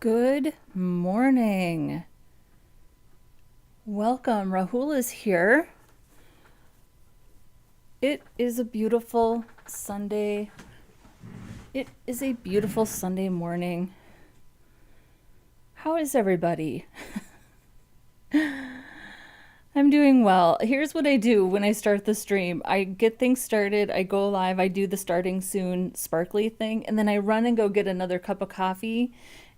Good morning. Welcome. Rahul is here. It is a beautiful Sunday. It is a beautiful Sunday morning. How is everybody? I'm doing well. Here's what I do when I start the stream. I get things started, I go live, I do the starting soon sparkly thing, and then I run and go get another cup of coffee.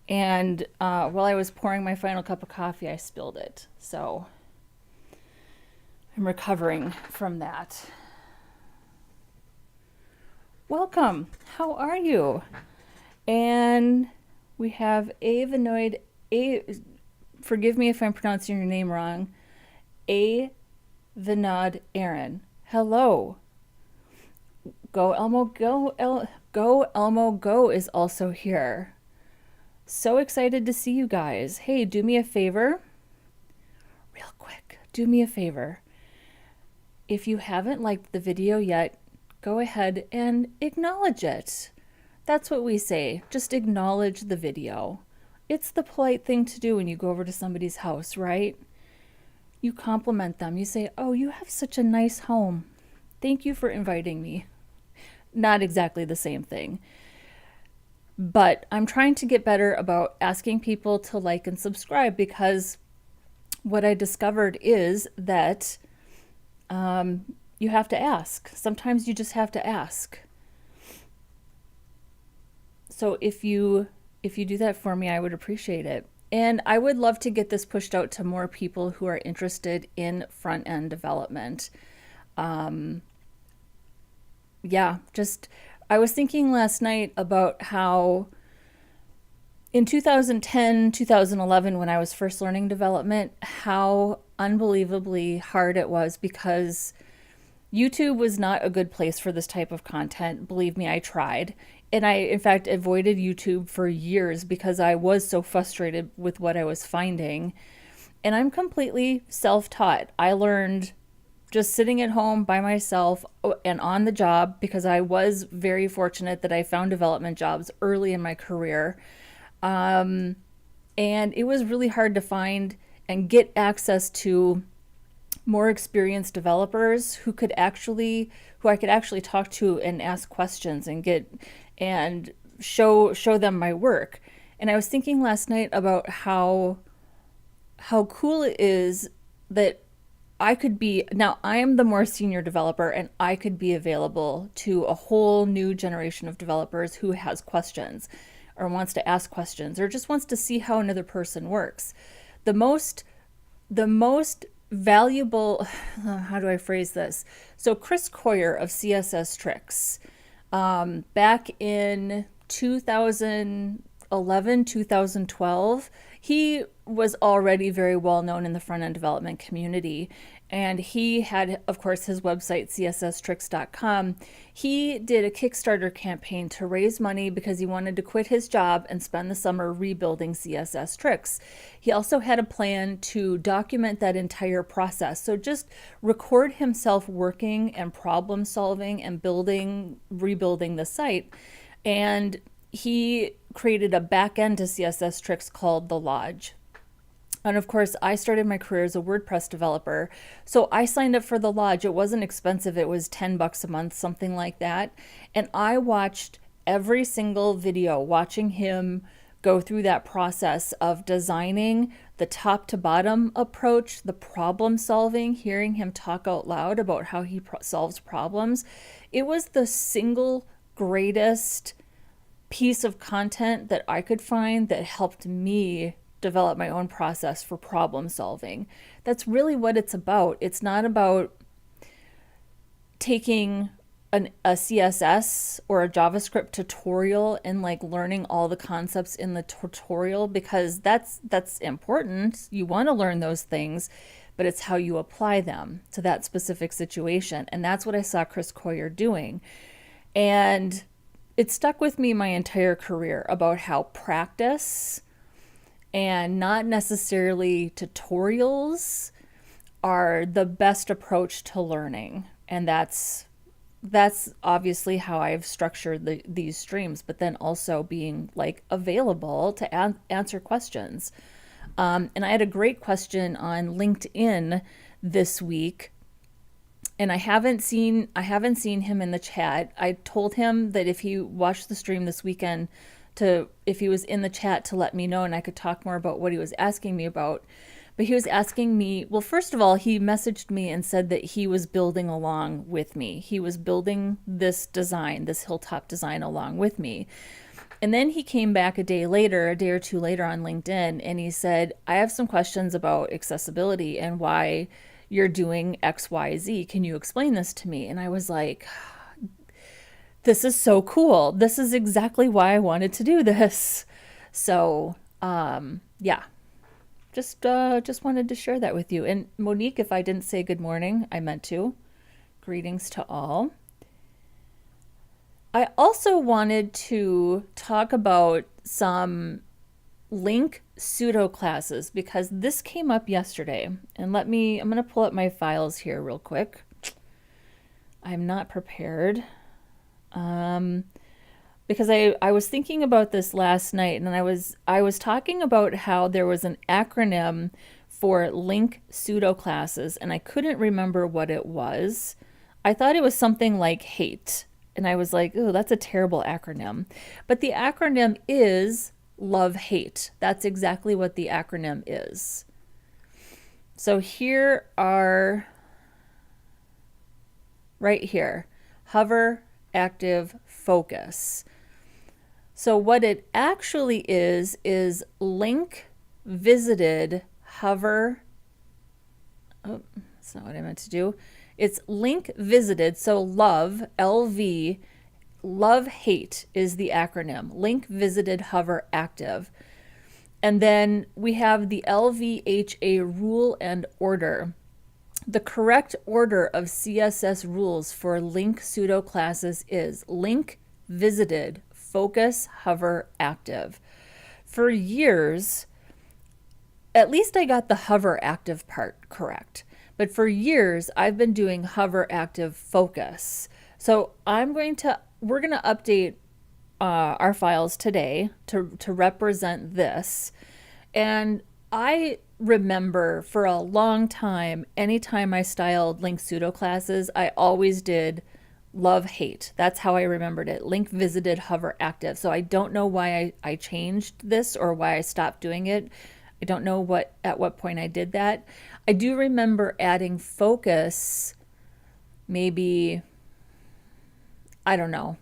And while I was pouring my final cup of coffee, I spilled it. So I'm recovering from that. Welcome. How are you? And we have Avanoid. Forgive me if I'm pronouncing your name wrong. Vinod Aaron. Hello. Go Elmo Go. Go Elmo Go is also here. So excited to see you guys. Hey, do me a favor. Real quick, do me a favor. If you haven't liked the video yet, go ahead and acknowledge it. That's what we say. Just acknowledge the video. It's the polite thing to do when you go over to somebody's house, right? You compliment them. You say, "Oh, you have such a nice home. Thank you for inviting me." Not exactly the same thing. But I'm trying to get better about asking people to like and subscribe, because what I discovered is that you have to ask. Sometimes you just have to ask. So if you do that for me, I would appreciate it. And I would love to get this pushed out to more people who are interested in front-end development. I was thinking last night about how in 2010, 2011, when I was first learning development, how unbelievably hard it was, because YouTube was not a good place for this type of content. Believe me, I tried. And I, in fact, avoided YouTube for years because I was so frustrated with what I was finding. And I'm completely self-taught. I learned just sitting at home by myself and on the job, because I was very fortunate that I found development jobs early in my career. And it was really hard to find and get access to more experienced developers who I could actually talk to and ask questions and show them my work. And I was thinking last night about how cool it is that I am the more senior developer, and I could be available to a whole new generation of developers who has questions or wants to ask questions or just wants to see how another person works. The most valuable, how do I phrase this? So Chris Coyier of CSS Tricks, back in 2011, 2012, he was already very well known in the front-end development community. And he had, of course, his website, csstricks.com. He did a Kickstarter campaign to raise money because he wanted to quit his job and spend the summer rebuilding CSS Tricks. He also had a plan to document that entire process. So just record himself working and problem solving and rebuilding the site. And he created a back end to CSS Tricks called The Lodge. And of course, I started my career as a WordPress developer. So I signed up for The Lodge. It wasn't expensive. It was $10 a month, something like that. And I watched every single video, watching him go through that process of designing the top to bottom approach, the problem solving, hearing him talk out loud about how he solves problems. It was the single greatest piece of content that I could find that helped me develop my own process for problem solving. That's really what it's about. It's not about taking a CSS or a JavaScript tutorial and like learning all the concepts in the tutorial, because that's important. You want to learn those things, but it's how you apply them to that specific situation. And that's what I saw Chris Coyier doing. And it stuck with me my entire career about how practice and not necessarily tutorials are the best approach to learning. And that's that's obviously how I've structured these streams, but then also being like available to answer questions. And I had a great question on LinkedIn this week, and I haven't seen him in the chat. I told him that if he watched the stream this weekend, to if he was in the chat to let me know and I could talk more about what he was asking me about. But he was asking me, well, first of all, he messaged me and said that he was building along with me. He was building this design, this hilltop design along with me. And then he came back a day or two later on LinkedIn, and he said, I have some questions about accessibility and why you're doing XYZ. Can you explain this to me? And I was like, this is so cool. This is exactly why I wanted to do this. So, yeah, just wanted to share that with you. And Monique, if I didn't say good morning, I meant to. Greetings to all. I also wanted to talk about some link pseudo classes because this came up yesterday. And I'm going to pull up my files here real quick. I'm not prepared. Because I was thinking about this last night, and I was talking about how there was an acronym for link pseudo classes, and I couldn't remember what it was. I thought it was something like HATE, and I was like, oh, that's a terrible acronym. But the acronym is love hate. That's exactly what the acronym is. So here are, right here, hover, active, focus. So what it actually is link visited hover. Oh, that's not what I meant to do. It's link visited. So love, LV, love hate is the acronym. Link visited hover active. And then we have the LVHA rule and order. The correct order of CSS rules for link pseudo classes is link visited, focus, hover, active. For years, at least I got the hover active part correct. But for years, I've been doing hover active focus. So we're going to update our files today to represent this. And I remember for a long time, anytime I styled link pseudo classes, I always did love hate. That's how I remembered it. Link visited hover active. So I don't know why I changed this or why I stopped doing it. I don't know at what point I did that. I do remember adding focus, maybe, I don't know.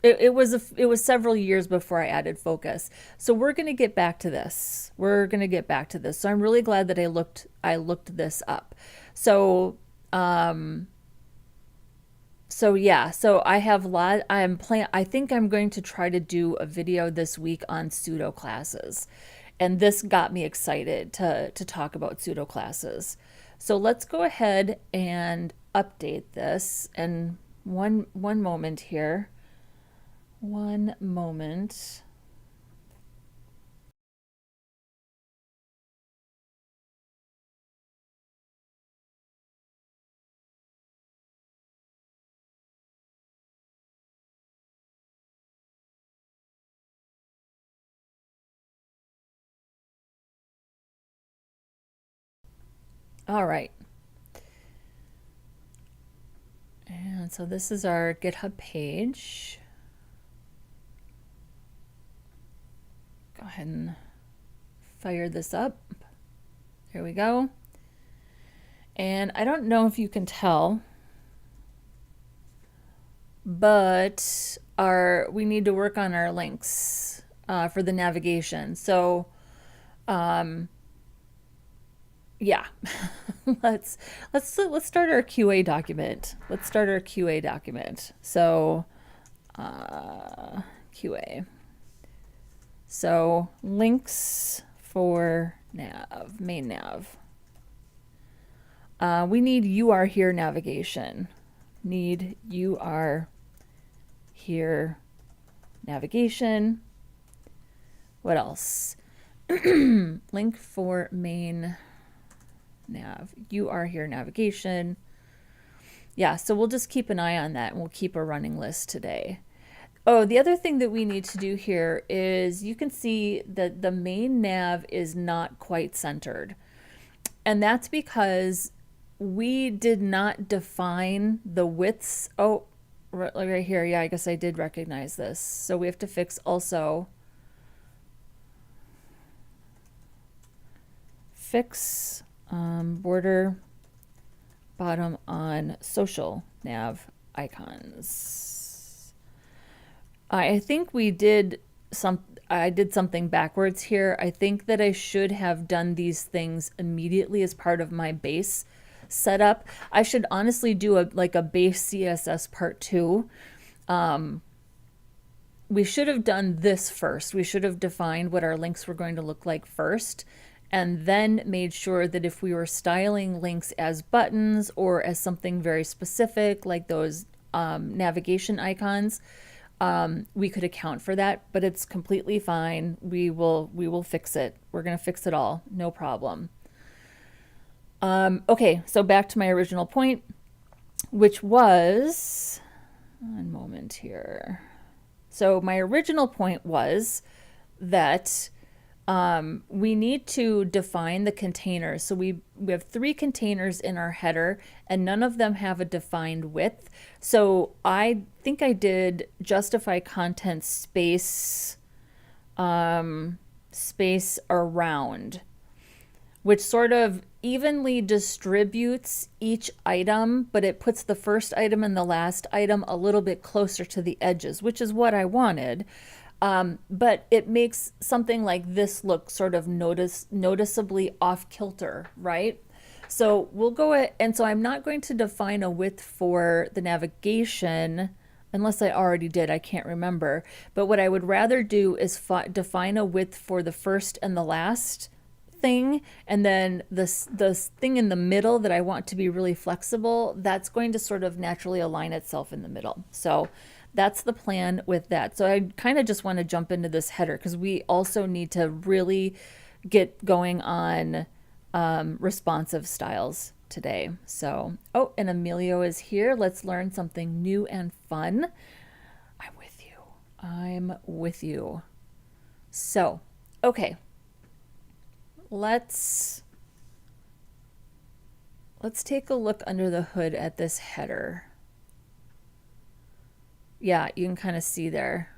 It was several years before I added focus. So we're going to get back to this. So I'm really glad that I looked this up. So yeah, so I think I'm going to try to do a video this week on pseudo classes. And this got me excited to talk about pseudo classes. So let's go ahead and update this. And one moment here. One moment. All right. And so this is our GitHub page. Go ahead and fire this up. There we go. And I don't know if you can tell, but we need to work on our links for the navigation. So yeah, let's start our QA document. So QA. So links for main nav. We need you are here navigation. Need you are here navigation. What else? Link for main nav. You are here navigation. Yeah, so we'll just keep an eye on that and we'll keep a running list today. Oh, the other thing that we need to do here is you can see that the main nav is not quite centered. And that's because we did not define the widths. Oh, right here. Yeah, I guess I did recognize this. So we have to fix also fix border bottom on social nav icons. I think we did I did something backwards here. I think that I should have done these things immediately as part of my base setup. I should honestly do a base CSS part 2. We should have done this first. We should have defined what our links were going to look like first, and then made sure that if we were styling links as buttons or as something very specific like those navigation icons, we could account for that. But it's completely fine. We will fix it. We're going to fix it all. No problem. Okay, so back to my original point, which was, one moment here. So my original point was that we need to define the containers. So we have 3 containers in our header and none of them have a defined width. So I think I did justify content space space around, which sort of evenly distributes each item, but it puts the first item and the last item a little bit closer to the edges, which is what I wanted. But it makes something like this look sort of noticeably off kilter, right? So we'll go ahead, and so I'm not going to define a width for the navigation unless I already did, I can't remember. But what I would rather do is define a width for the first and the last thing, and then the thing in the middle that I want to be really flexible, that's going to sort of naturally align itself in the middle. So that's the plan with that. So I kind of just want to jump into this header because we also need to really get going on responsive styles today. So, oh, and Emilio is here. Let's learn something new and fun. I'm with you. I'm with you. So, okay. Let's take a look under the hood at this header. Yeah, you can kind of see there.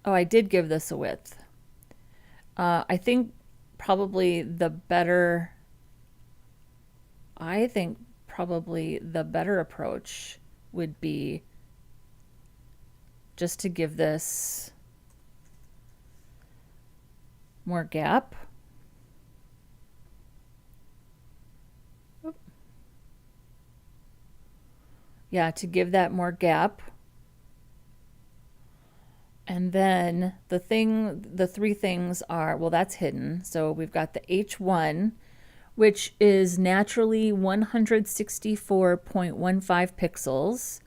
Oh, I did give this a width. I think probably the better approach would be just to give this more gap. Yeah, to give that more gap. And then the 3 things are, well, that's hidden. So we've got the H1, which is naturally 164.15 pixels.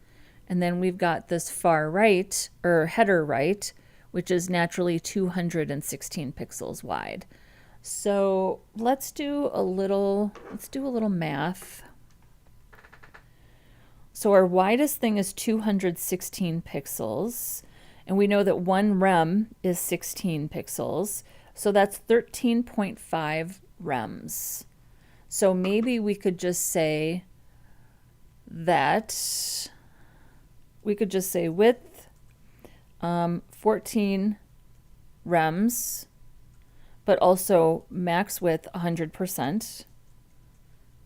And then we've got this far right, or header right, which is naturally 216 pixels wide. So let's do a little math. So our widest thing is 216 pixels. And we know that 1 rem is 16 pixels. So that's 13.5 rems. So maybe we could just say that width 14 rems, but also max width 100%,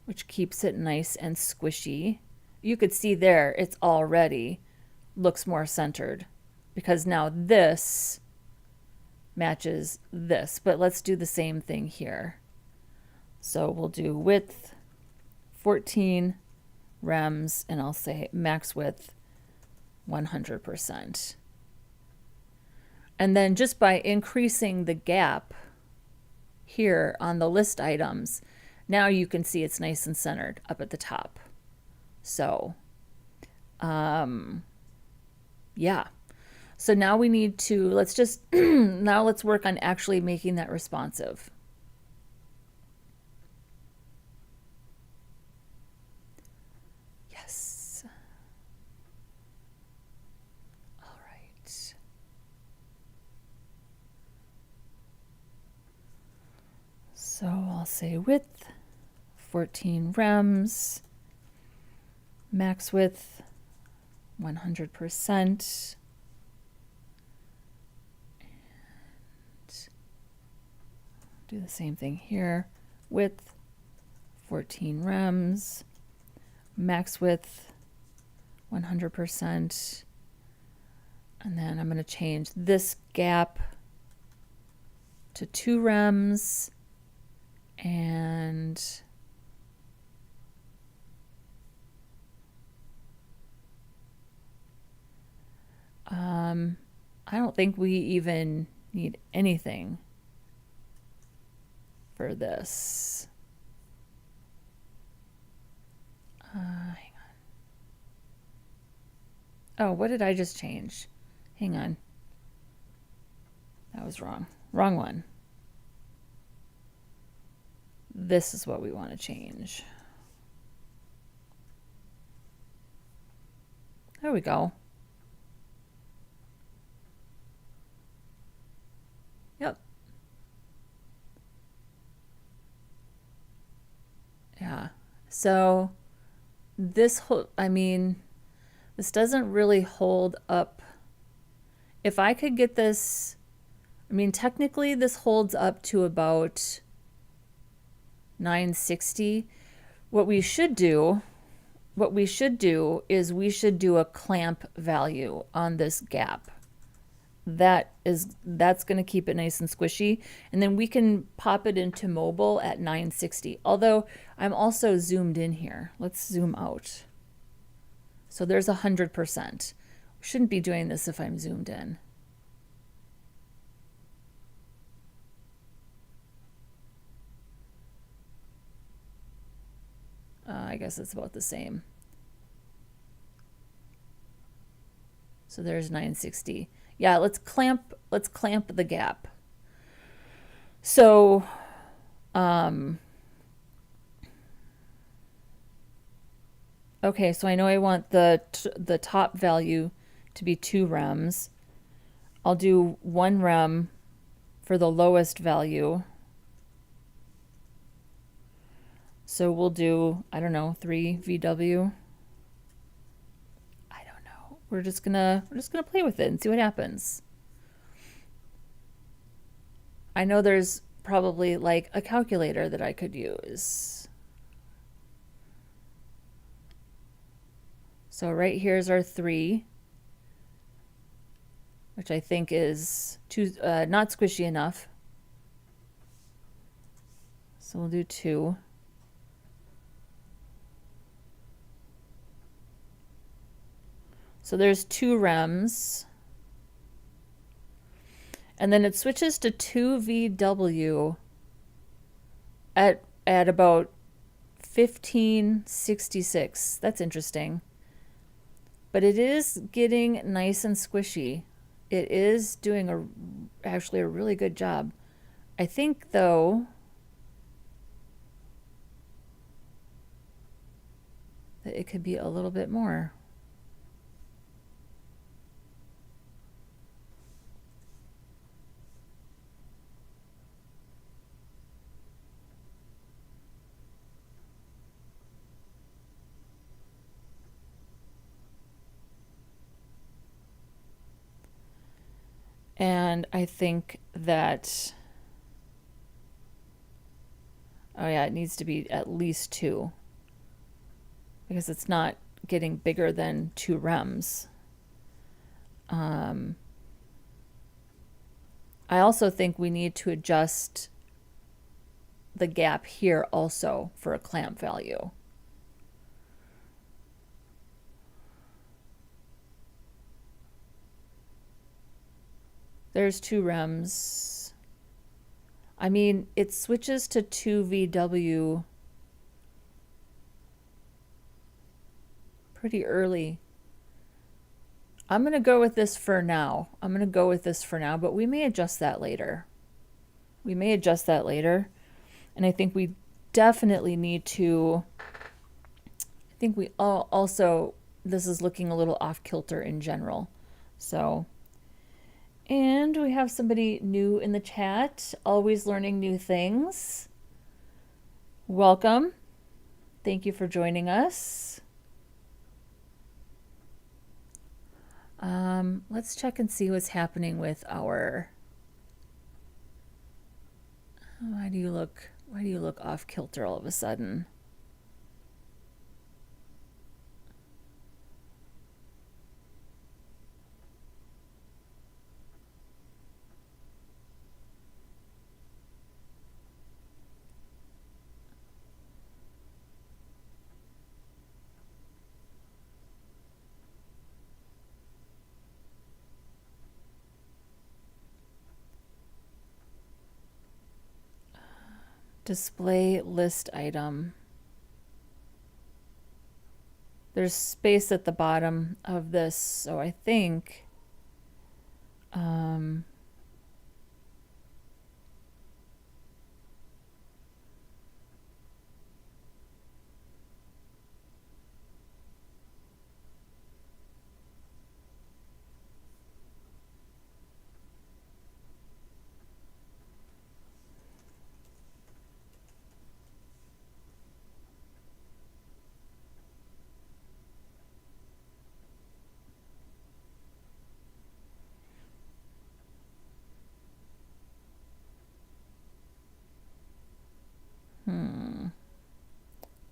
which keeps it nice and squishy. You could see there it's already looks more centered because now this matches this. But let's do the same thing here. So we'll do width 14 rems, and I'll say max width 100%. And then just by increasing the gap here on the list items, now you can see it's nice and centered up at the top. So, yeah. So now we need to, let's just, now let's work on actually making that responsive. Yes. All right. So I'll say width, 14 rems, max width, 100%. Do the same thing here. Width, 14 rems, max width, 100%. And then I'm going to change this gap to 2 rems and I don't think we even need anything for this. Hang on. Oh, what did I just change? Hang on. That was wrong. Wrong one. This is what we want to change. There we go. Yep. Yeah. So this whole, I mean, this doesn't really hold up. If I could get this, I mean, technically this holds up to about 960. What we should do is we should do a clamp value on this gap. That's going to keep it nice and squishy, and then we can pop it into mobile at 960. Although I'm also zoomed in here. Let's zoom out. So there's 100%. We shouldn't be doing this if I'm zoomed in. I guess it's about the same. So there's 960. Yeah, let's clamp the gap. So okay, so I know I want the top value to be 2 rems. I'll do 1 rem for the lowest value. So we'll do, I don't know, 3 VW. I don't know. We're just gonna play with it and see what happens. I know there's probably like a calculator that I could use. So right here is our 3, which I think is not squishy enough. So we'll do 2. So there's 2 rems. And then it switches to 2 VW at about 1566. That's interesting. But it is getting nice and squishy. It is doing actually a really good job. I think though that it could be a little bit more. And I think that, oh yeah, it needs to be at least 2 because it's not getting bigger than 2 rems. I also think we need to adjust the gap here also for a clamp value. There's 2 rems. I mean, it switches to 2 VW pretty early. I'm going to go with this for now. But we may adjust that later. And I think we definitely need to, I think we all also, this is looking a little off kilter in general. So, and we have somebody new in the chat, always learning new things. Welcome. Thank you for joining us. Let's check and see what's happening with our, why do you look off kilter all of a sudden? Display list item. There's space at the bottom of this, so I think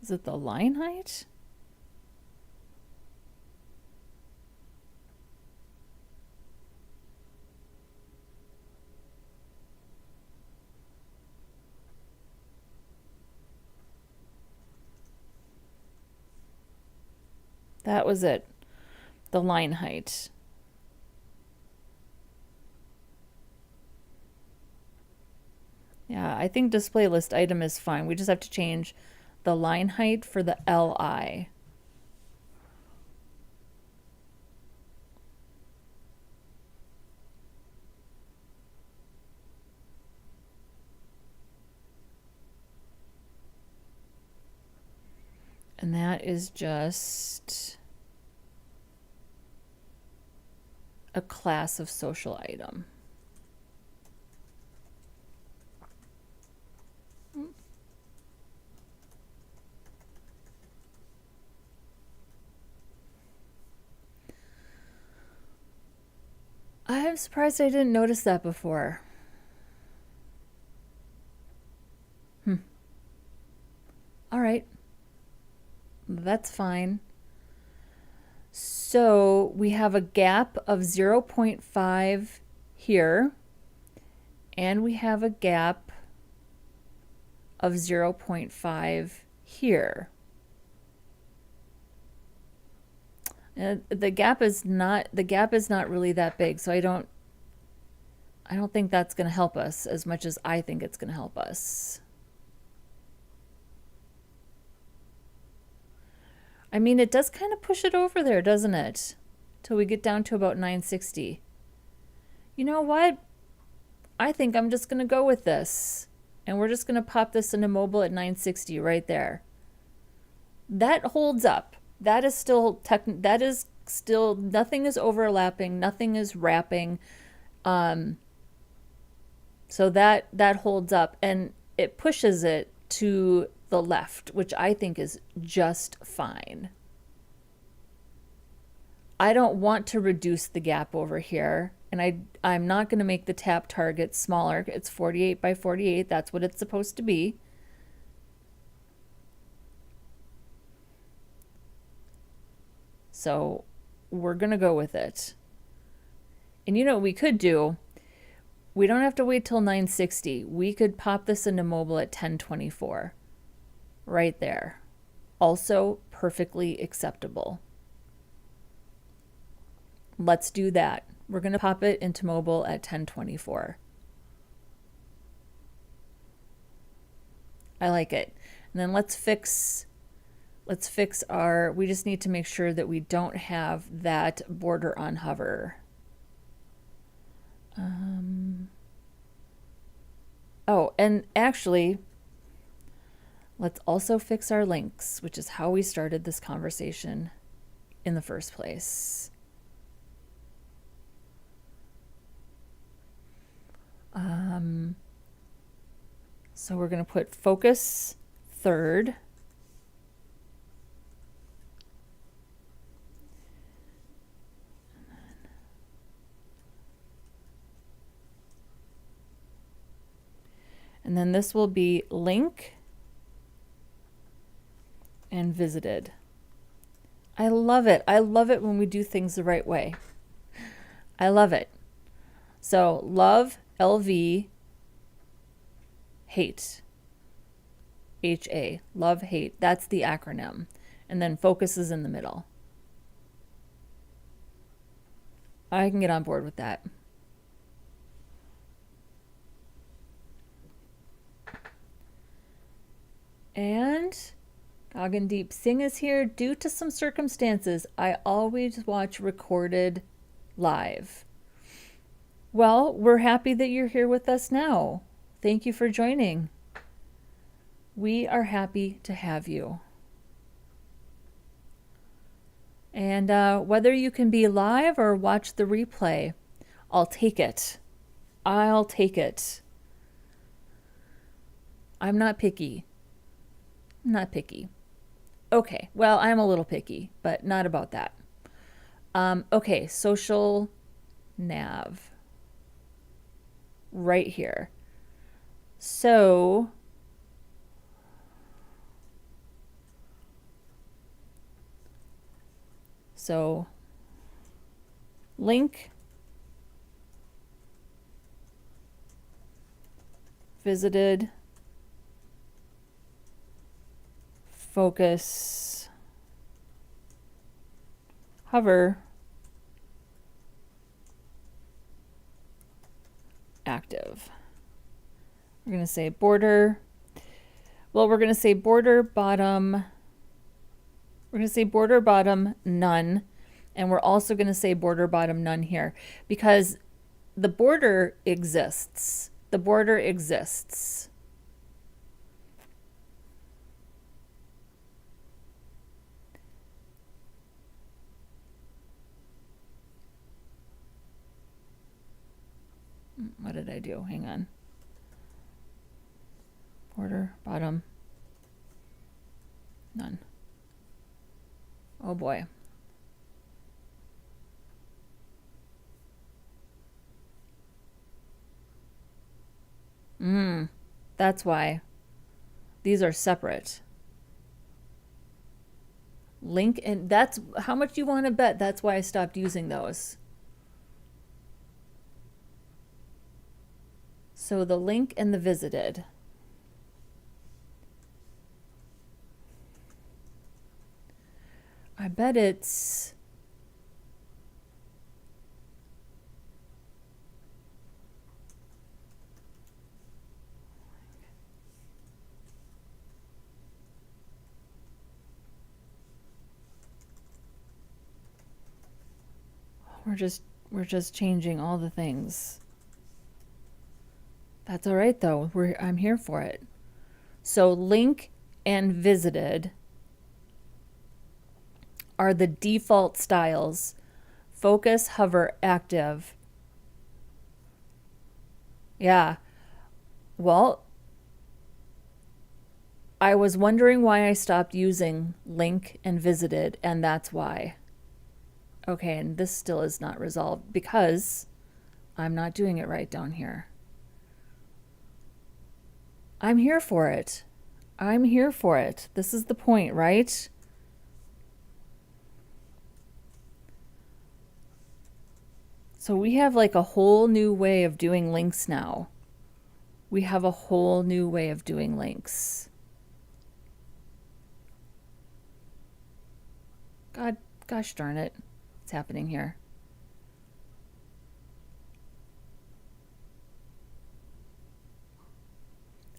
is it the line height? That was it. The line height. Yeah, I think display list item is fine. We just have to change the line height for the LI. And that is just a class of social item. I'm surprised I didn't notice that before. All right. That's fine. So we have a gap of 0.5 here, and we have a gap of 0.5 here. The gap is not really that big, so I don't think that's going to help us as much as I think it's going to help us. I mean, it does kind of push it over there, doesn't it? Till we get down to about 960. You know what? I think I'm just going to go with this. And we're just going to pop this into mobile at 960 right there. That holds up. That is still nothing is overlapping, nothing is wrapping. So that holds up, and it pushes it to the left, which I think is just fine. I don't want to reduce the gap over here, and I'm not going to make the tap target smaller. It's 48 by 48. That's what it's supposed to be. So we're going to go with it. And you know what we could do? We don't have to wait till 960. We could pop this into mobile at 1024. Right there. Also perfectly acceptable. Let's do that. We're going to pop it into mobile at 1024. I like it. And then let's fix let's fix we just need to make sure that we don't have that border on hover. Oh, and actually, let's also fix our links, which is how we started this conversation in the first place. So we're going to put focus third. And then this will be link and visited. I love it. I love it when we do things the right way. I love it. So love, LV, hate, HA, love, hate. That's the acronym. And then focus is in the middle. I can get on board with that. And Gagandeep Singh is here. Due to some circumstances, I always watch recorded live. Well, we're happy that you're here with us now. Thank you for joining. We are happy to have you. And whether you can be live or watch the replay, I'll take it. I'll take it. I'm not picky. I'm not picky. Okay, well, I'm a little picky, but not about that. Okay, social nav. Right here. So link, visited, focus, hover, active. We're going to say border. Well, we're going to say border bottom. We're going to say border bottom none. And we're also going to say border bottom none here because the border exists. The border exists. What did I do? Hang on. Border, bottom, none. Oh boy. That's why. These are separate. Link, and that's how much you want to bet. That's why I stopped using those. So the link and the visited. I bet it's we're just changing all the things. That's all right though. I'm here for it. So link and visited are the default styles. Focus, hover, active. Yeah. Well, I was wondering why I stopped using link and visited, and that's why. Okay, and this still is not resolved because I'm not doing it right down here. I'm here for it. I'm here for it. This is the point, right? So we have like a whole new way of doing links now. We have a whole new way of doing links. Gosh darn it. What's happening here?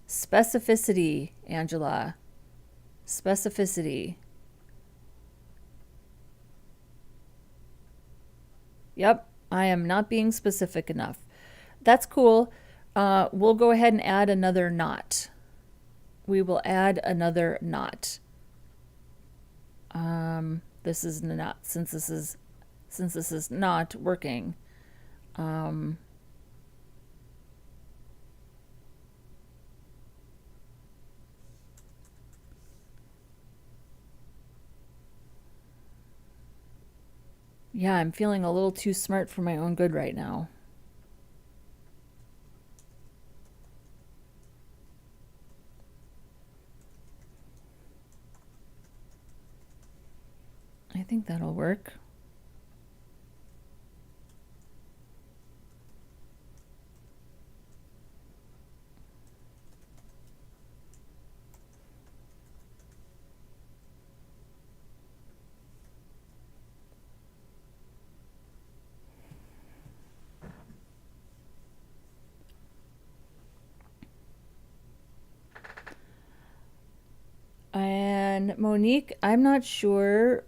Specificity, Angela. Specificity. Yep, I am not being specific enough. That's cool. We'll go ahead and add another not. We will add another not. This is not, since this is not working. Yeah, I'm feeling a little too smart for my own good right now. I think that'll work. And Monique, I'm not sure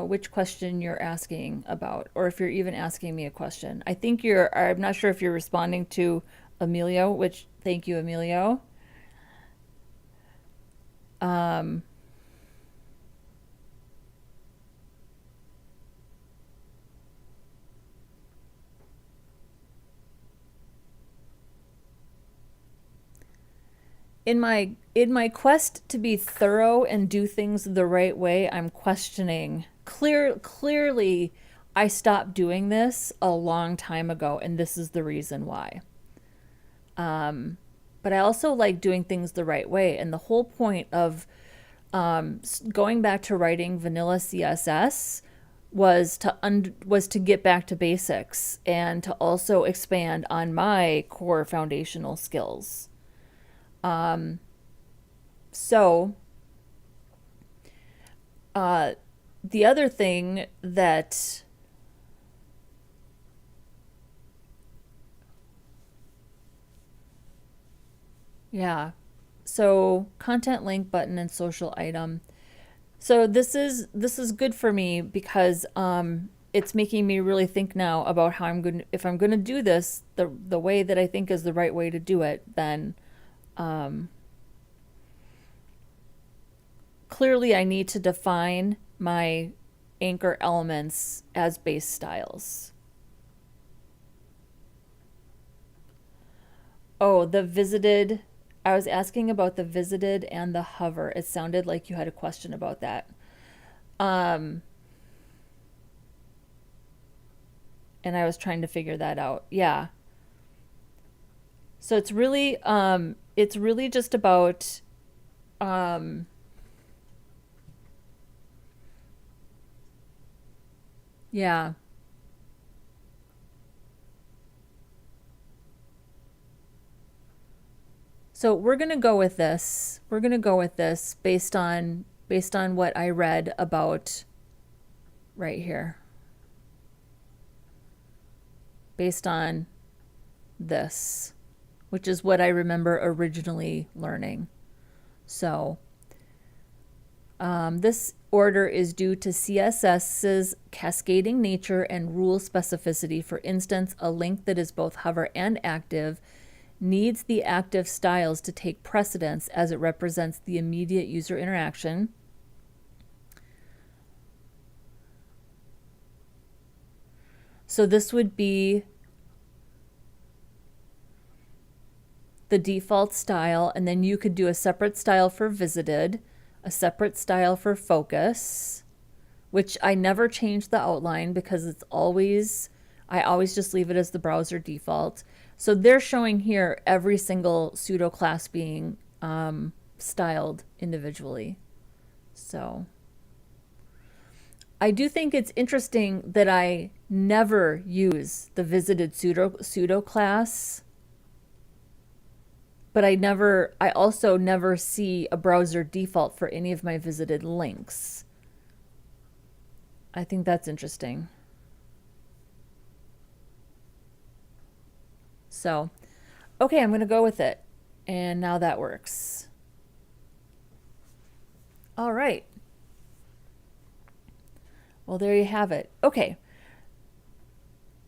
which question you're asking about, or if you're even asking me a question. I'm not sure if you're responding to Emilio, which, thank you, Emilio. In my quest to be thorough and do things the right way, I'm questioning. Clearly, I stopped doing this a long time ago, and this is the reason why. But I also like doing things the right way, and the whole point of going back to writing vanilla CSS was to get back to basics and to also expand on my core foundational skills. So, the other thing that yeah, so content link button and social item. So this is good for me because it's making me really think now about how if I'm going to do this the way that I think is the right way to do it, then clearly I need to define my anchor elements as base styles. Oh, the visited. I was asking about the visited and the hover. It sounded like you had a question about that. Um, and I was trying to figure that out. Yeah. So it's really just about um, yeah. So we're gonna go with this. We're gonna go with this based on what I read about right here. Based on this, which is what I remember originally learning. So this order is due to CSS's cascading nature and rule specificity. For instance, a link that is both hover and active needs the active styles to take precedence as it represents the immediate user interaction. So this would be the default style, and then you could do a separate style for visited, a separate style for focus, which I never change the outline because I always just leave it as the browser default. So they're showing here every single pseudo class being styled individually. So I do think it's interesting that I never use the visited pseudo class, but I also never see a browser default for any of my visited links. I think that's interesting. So, okay, I'm going to go with it. And now that works. All right. Well, there you have it. Okay.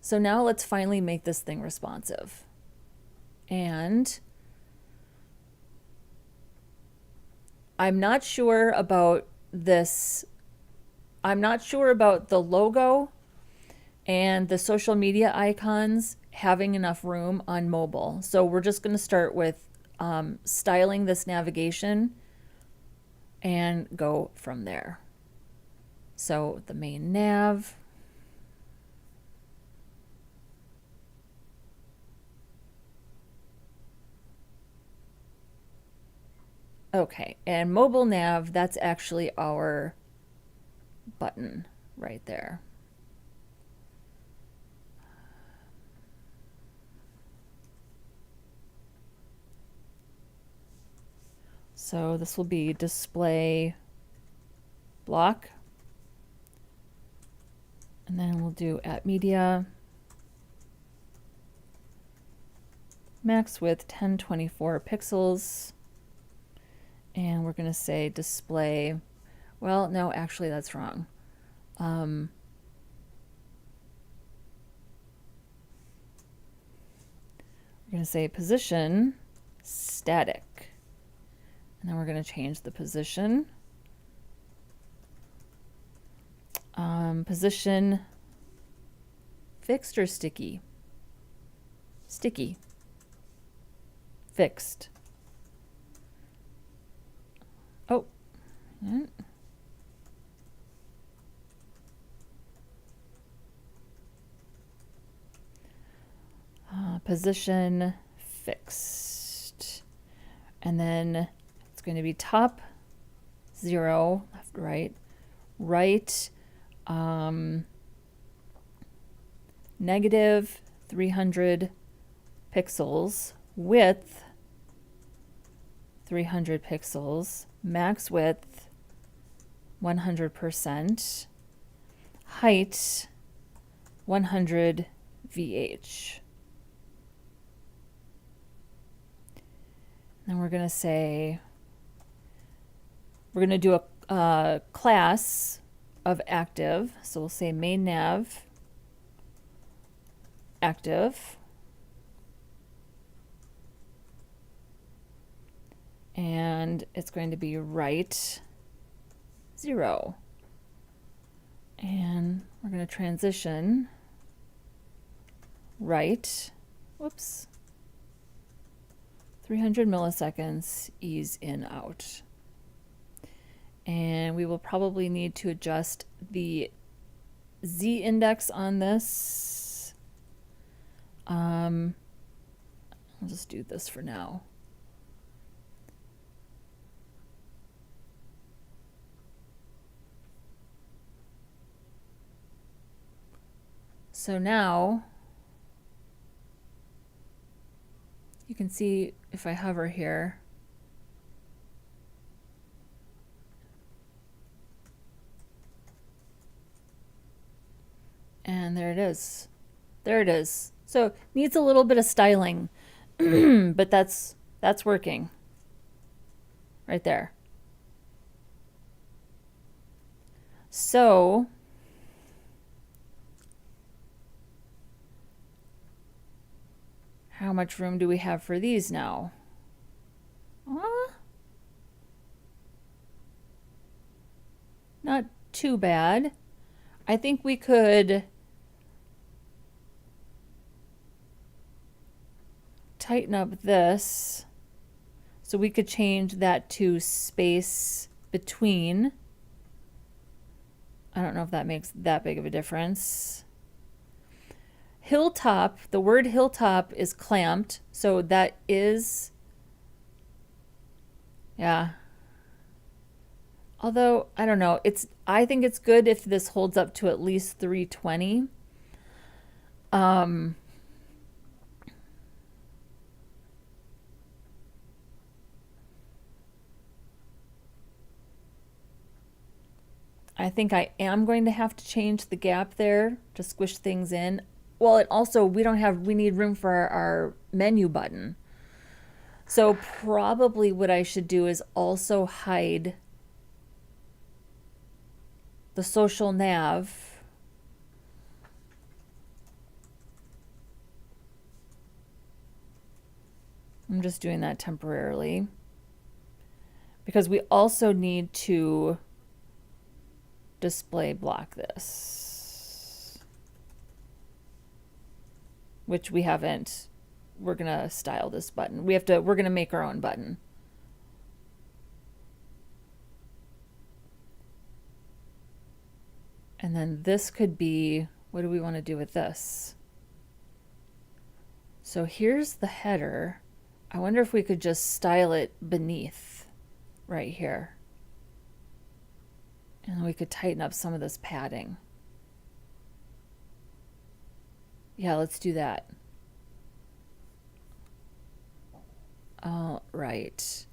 So now let's finally make this thing responsive. And I'm not sure about this. I'm not sure about the logo and the social media icons having enough room on mobile. So we're just going to start with styling this navigation and go from there. So the main nav. Okay, and mobile nav, that's actually our button right there. So this will be display block. And then we'll do at media, max width 1024 pixels. And we're going to say display, well, no, actually that's wrong. We're going to say position static. And then we're going to change the position. Position fixed or sticky? Sticky. Fixed. Oh. Position fixed. And then it's going to be top 0, left, right, right, negative 300 pixels, width 300 pixels, max width 100%, height 100 VH. Then we're going to say, we're going to do a class of active. So we'll say main nav active. And it's going to be right 0. And we're going to transition right, whoops, 300 milliseconds, ease in, out. And we will probably need to adjust the Z index on this. I'll just do this for now. So now you can see if I hover here, and there it is. There it is. So needs a little bit of styling, but that's working right there. So how much room do we have for these now? Not too bad. I think we could tighten up this. So we could change that to space between. I don't know if that makes that big of a difference. Hilltop, the word hilltop is clamped, so that is, yeah. Although, I don't know, I think it's good if this holds up to at least 320. I think I am going to have to change the gap there to squish things in. Well, it also, we need room for our menu button. So probably what I should do is also hide the social nav I'm just doing that temporarily because we also need to display block this, which we haven't. We're gonna style this button. We're gonna make our own button. And then this could be, what do we want to do with this? So here's the header. I wonder if we could just style it beneath right here. And we could tighten up some of this padding. Yeah, let's do that. All right.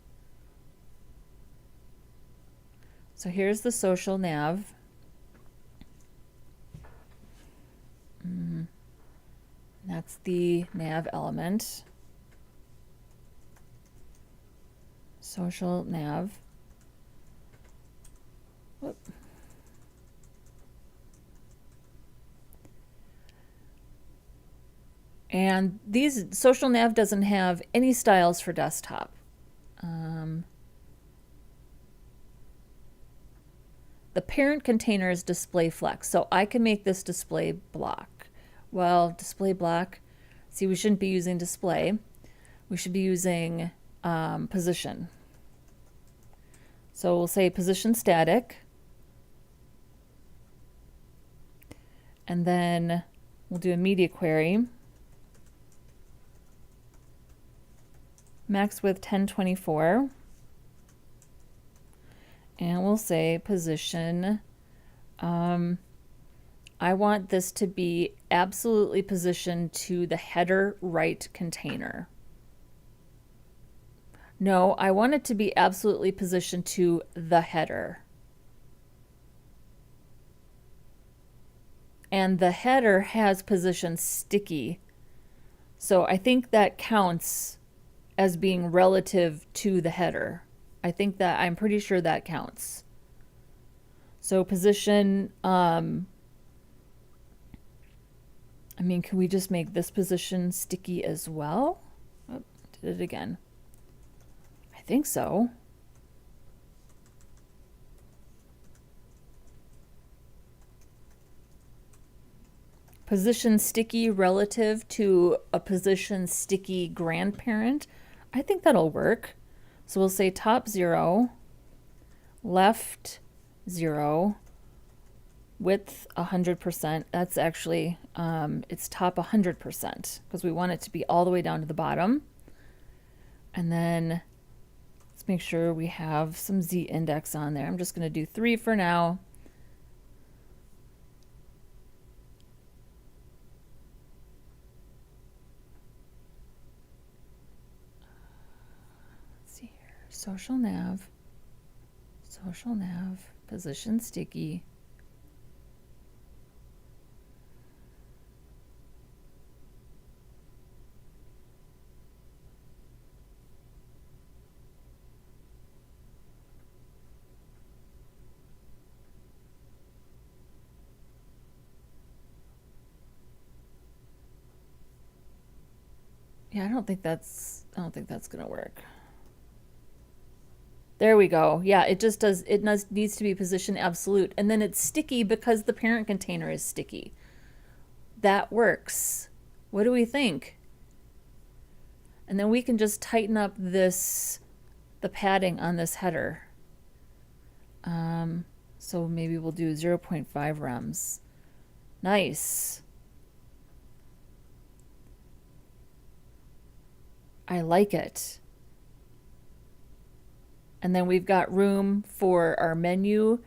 So here's the social nav. That's the nav element. Social nav. Whoop. And these social nav doesn't have any styles for desktop. The parent container is display flex, so I can make this display block. Well, display block, see, we shouldn't be using display. We should be using position. So we'll say position static. And then we'll do a media query. Max width 1024. And we'll say position. I want this to be absolutely positioned to the header right container. No, I want it to be absolutely positioned to the header. And the header has position sticky. So I think that counts as being relative to the header. I'm pretty sure that counts. So position, I mean, can we just make this position sticky as well? Oh, did it again. I think so. Position sticky relative to a position sticky grandparent. I think that'll work. So we'll say top 0, left 0, width 100%. That's actually, it's top 100% because we want it to be all the way down to the bottom. And then let's make sure we have some Z index on there. I'm just going to do 3 for now. Social nav, position sticky. Yeah, I don't think that's gonna work. There we go. Yeah, it just does, needs to be position absolute. And then it's sticky because the parent container is sticky. That works. What do we think? And then we can just tighten up the padding on this header. So maybe we'll do 0.5 rems. Nice. I like it. And then we've got room for our menu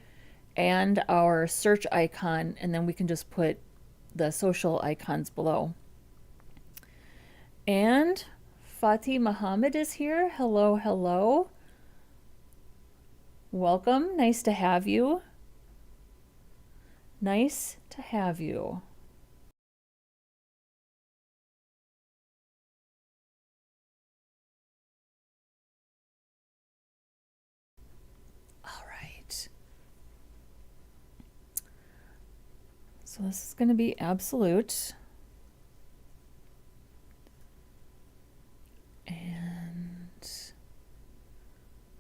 and our search icon, and then we can just put the social icons below. And Fatih Muhammad is here. Hello, hello. Welcome. Nice to have you. Nice to have you. All right. So this is going to be absolute. And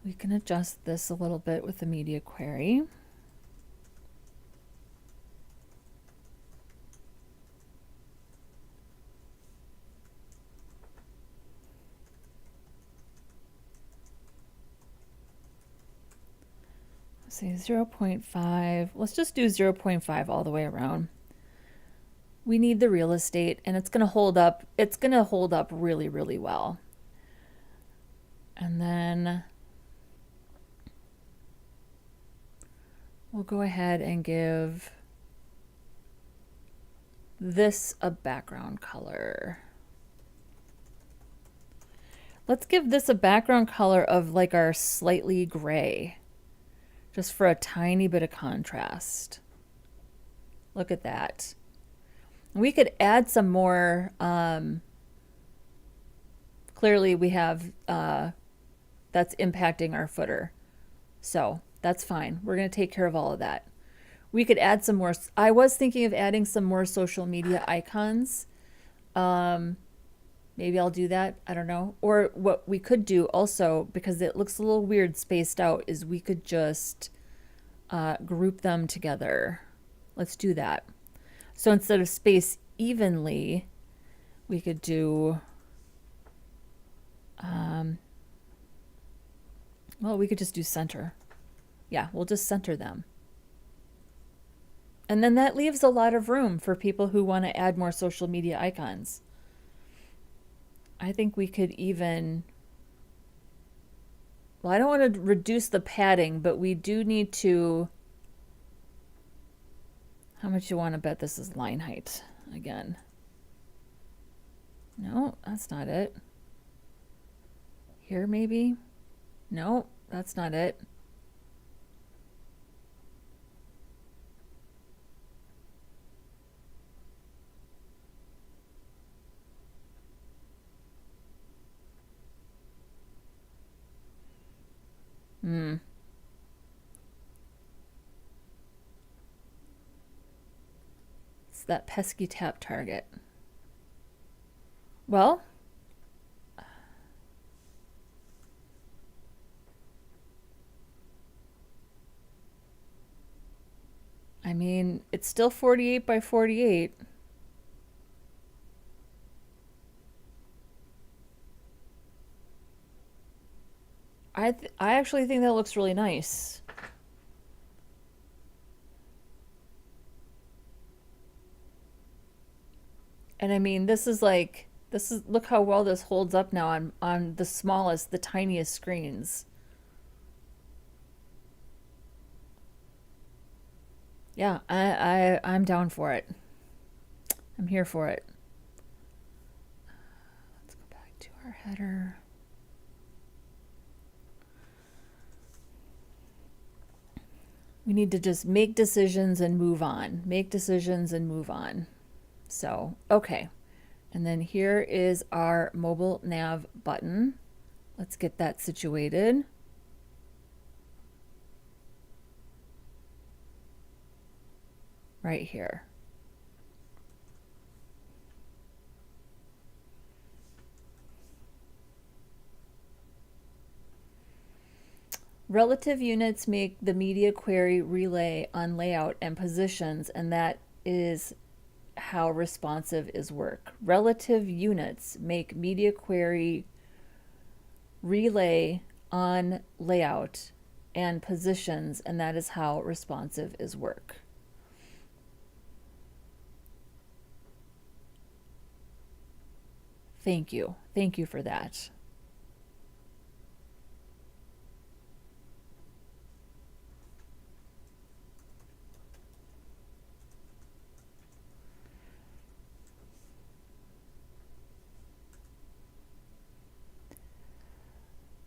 We can adjust this a little bit with the media query. Say 0.5. Let's just do 0.5 all the way around. We need the real estate, and it's going to hold up. It's going to hold up really, really well. And then we'll go ahead and give this a background color. Let's give this a background color of like our slightly gray, just for a tiny bit of contrast. Look at that. We could add some more. Clearly we have, that's impacting our footer. So that's fine. We're going to take care of all of that. We could add some more. I was thinking of adding some more social media icons. Maybe I'll do that. I don't know. Or what we could do also, because it looks a little weird spaced out, is we could just group them together. Let's do that. So instead of space evenly, we could do, well, we could just do center. Yeah, we'll just center them. And then that leaves a lot of room for people who want to add more social media icons. I think we could even, well, I don't want to reduce the padding, but we do need to, how much you want to bet this is line height again? No, that's not it. Here maybe? No, that's not it. It's that pesky tap target. Well, I mean, it's still 48 by 48. I actually think that looks really nice. And I mean, this is like, this is, look how well this holds up now on the smallest, the tiniest screens. Yeah, I'm down for it. I'm here for it. Let's go back to our header. We need to just make decisions and move on. Make decisions and move on. So, okay. And then here is our mobile nav button. Let's get that situated. Right here. Relative units make the media query relay on layout and positions, and that is how responsive is work. Relative units make media query relay on layout and positions, and that is how responsive is work. Thank you. Thank you for that.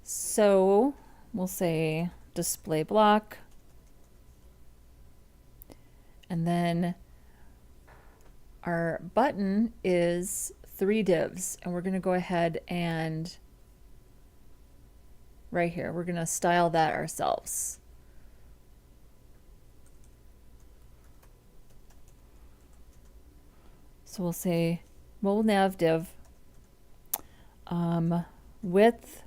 So we'll say display block, and then our button is 3 divs, and we're going to go ahead and right here, we're going to style that ourselves. So we'll say mobile nav div width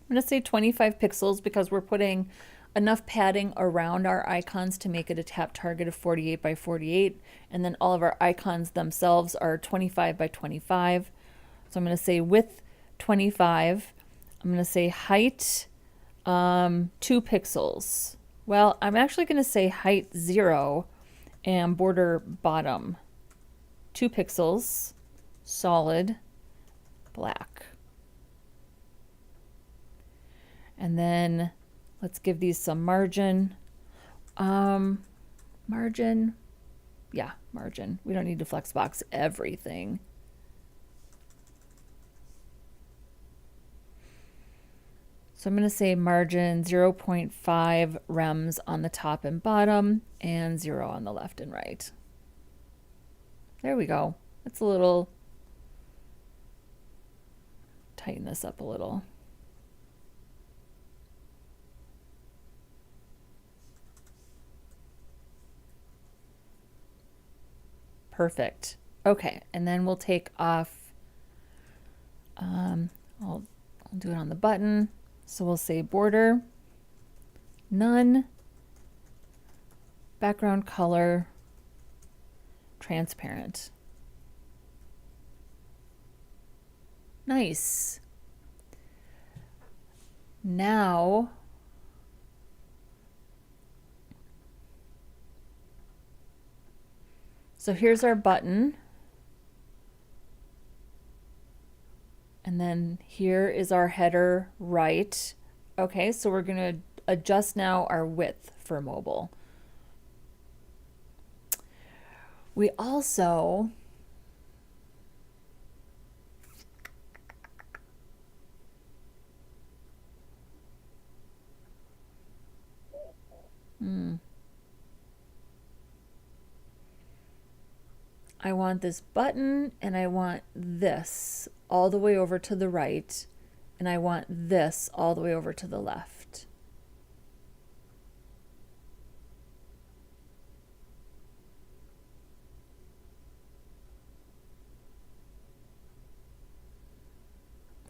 I'm going to say 25 pixels because we're putting enough padding around our icons to make it a tap target of 48 by 48. And then all of our icons themselves are 25 by 25. So I'm going to say width 25. I'm going to say height 2 pixels. Well, I'm actually going to say height 0 and border bottom 2 pixels, solid, black. And then let's give these some margin. Margin. Yeah, margin. We don't need to flexbox everything. So I'm going to say margin 0.5 rems on the top and bottom and 0 on the left and right. There we go. It's a little, tighten this up a little. Perfect. Okay, and then we'll take off, I'll do it on the button. So we'll say border, none, background color, transparent. Nice. Now, so here's our button. And then here is our header right. Okay, so we're going to adjust now our width for mobile. We also I want this button and I want this all the way over to the right and I want this all the way over to the left.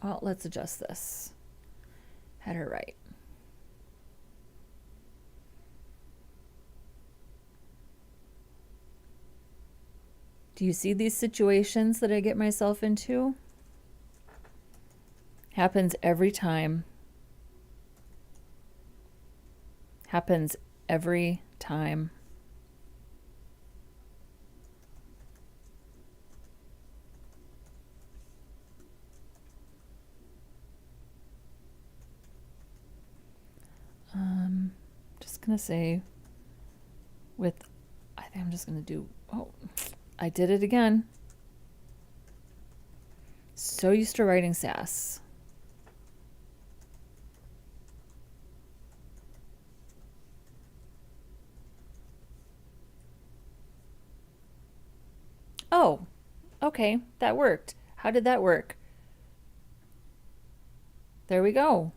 Well, let's adjust this. Header right. Do you see these situations that I get myself into? Happens every time. Happens every time. Just gonna say with, I think I'm just gonna do, oh, I did it again. So used to writing sass. Oh, okay, that worked. How did that work? There we go.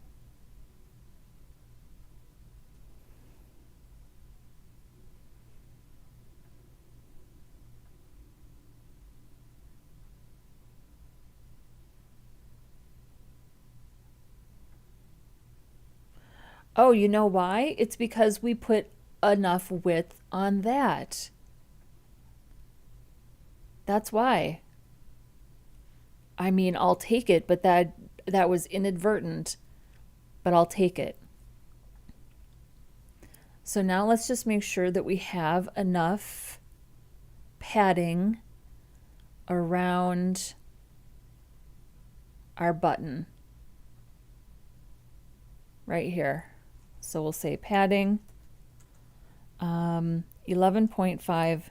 Oh, you know why? It's because we put enough width on that. That's why. I mean, I'll take it, but that was inadvertent, but I'll take it. So now let's just make sure that we have enough padding around our button right here. So we'll say padding 11.5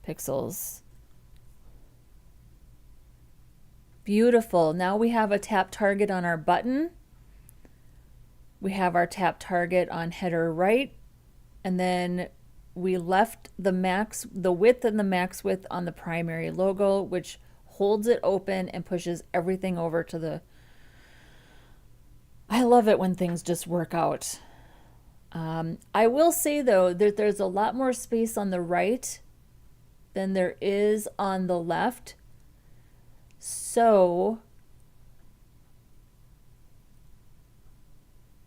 pixels. Beautiful. Now we have a tap target on our button. We have our tap target on header right. And then we left the width and the max width on the primary logo, which holds it open and pushes everything over to the... I love it when things just work out. I will say though that there's a lot more space on the right than there is on the left. So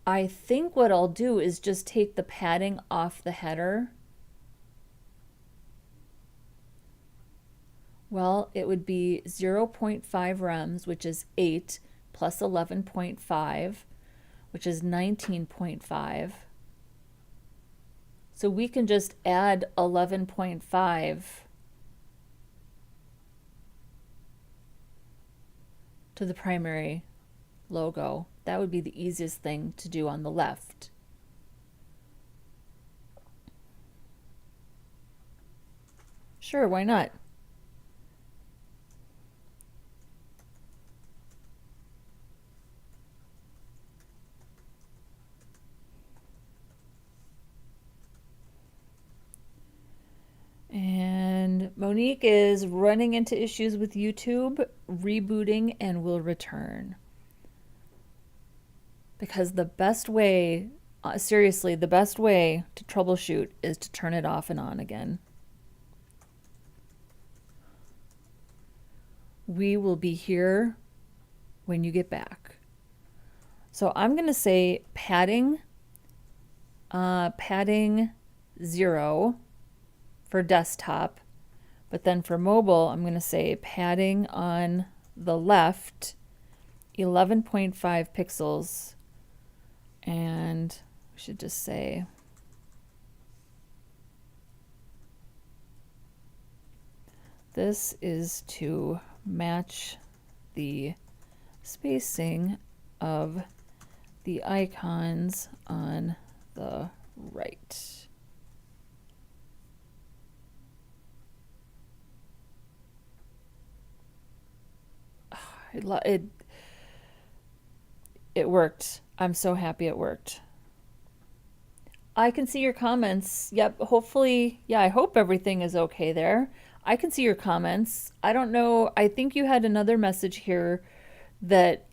I think what I'll do is just take the padding off the header. Well, it would be 0.5 rems, which is 8, plus 11.5, which is 19.5. So we can just add 11.5 to the primary logo. That would be the easiest thing to do on the left. Sure, why not? And Monique is running into issues with YouTube, rebooting, and will return. Because the best way, seriously, the best way to troubleshoot is to turn it off and on again. We will be here when you get back. So I'm going to say padding 0 for desktop, but then for mobile, I'm going to say padding on the left 11.5 pixels, and we should just say this is to match the spacing of the icons on the right. It worked. I'm so happy it worked. I can see your comments. Yep, hopefully, yeah, I hope everything is okay there. I can see your comments. I don't know. I think you had another message here that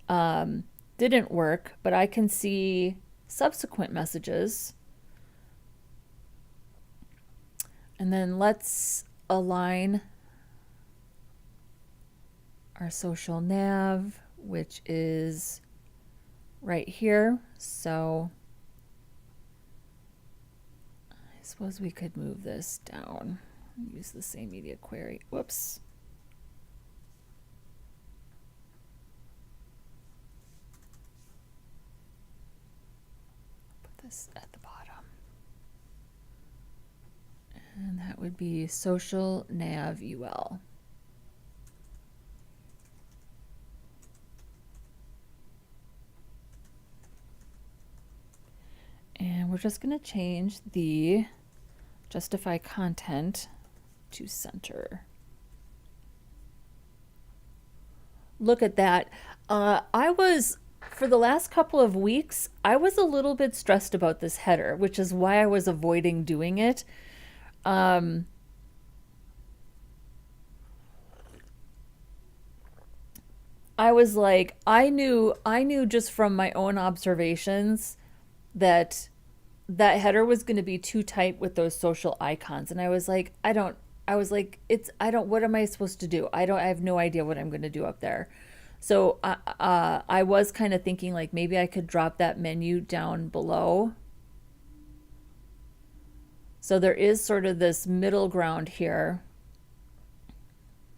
didn't work, but I can see subsequent messages. And then let's align our social nav, which is right here. So I suppose we could move this down. Use the same media query. Whoops. Put this at the bottom. And that would be social nav UL. And we're just going to change the justify content to center. Look at that. For the last couple of weeks, I was a little bit stressed about this header, which is why I was avoiding doing it. I was like, I knew just from my own observations that header was going to be too tight with those social icons. And I was like, what am I supposed to do? I have no idea what I'm going to do up there. So I was kind of thinking like maybe I could drop that menu down below. So there is sort of this middle ground here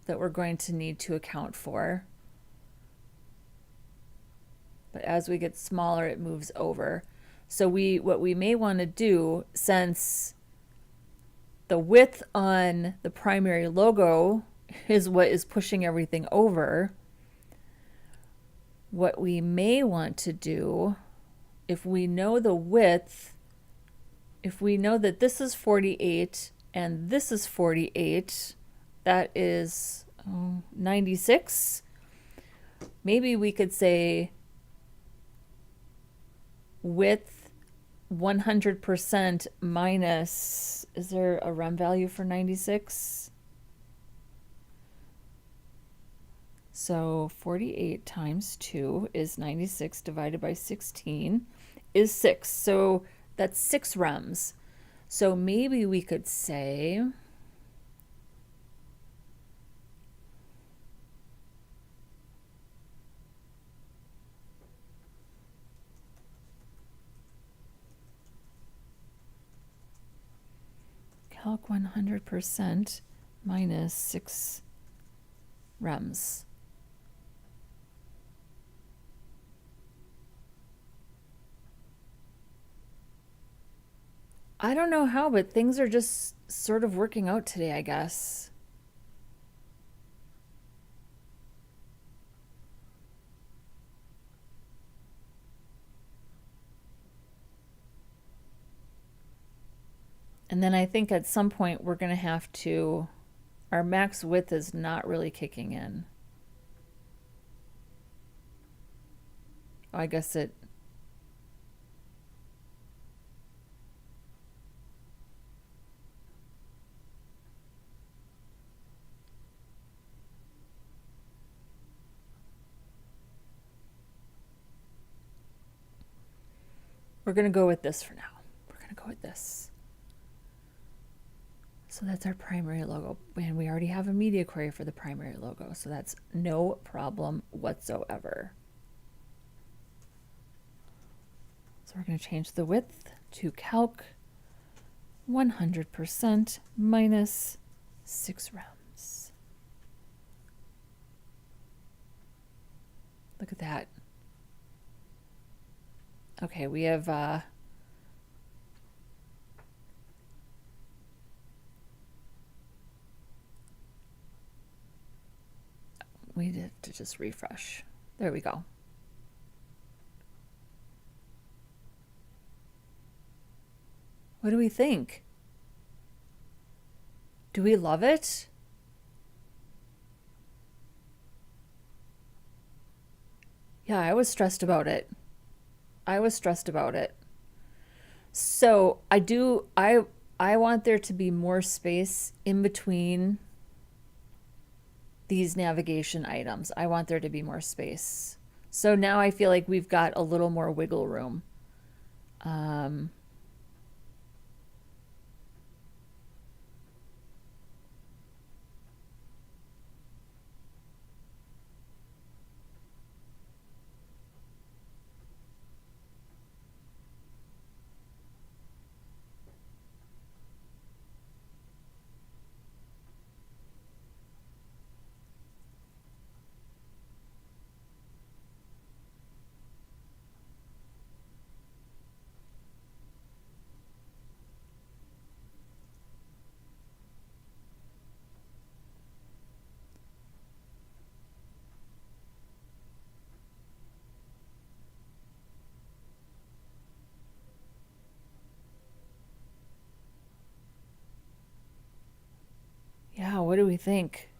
that we're going to need to account for. But as we get smaller, it moves over. So what we may want to do, since the width on the primary logo is what is pushing everything over, what we may want to do, if we know the width, if we know that this is 48 and this is 48, that is 96, maybe we could say width 100% minus, is there a rem value for 96? So 48 times 2 is 96 divided by 16 is 6. So that's 6 rems. So maybe we could say calc 100% minus 6 rems. I don't know how, but things are just sort of working out today, I guess. And then I think at some point we're going to have to, our max width is not really kicking in. Oh, I guess it, we're going to go with this for now. We're going to go with this. So that's our primary logo. And we already have a media query for the primary logo. So that's no problem whatsoever. So we're going to change the width to calc 100% minus 6 rems. Look at that. Okay, we have we need to just refresh. There we go. What do we think? Do we love it? Yeah, I was stressed about it. So I want there to be more space in between these navigation items. I want there to be more space. So now I feel like we've got a little more wiggle room. Yeah, what do we think?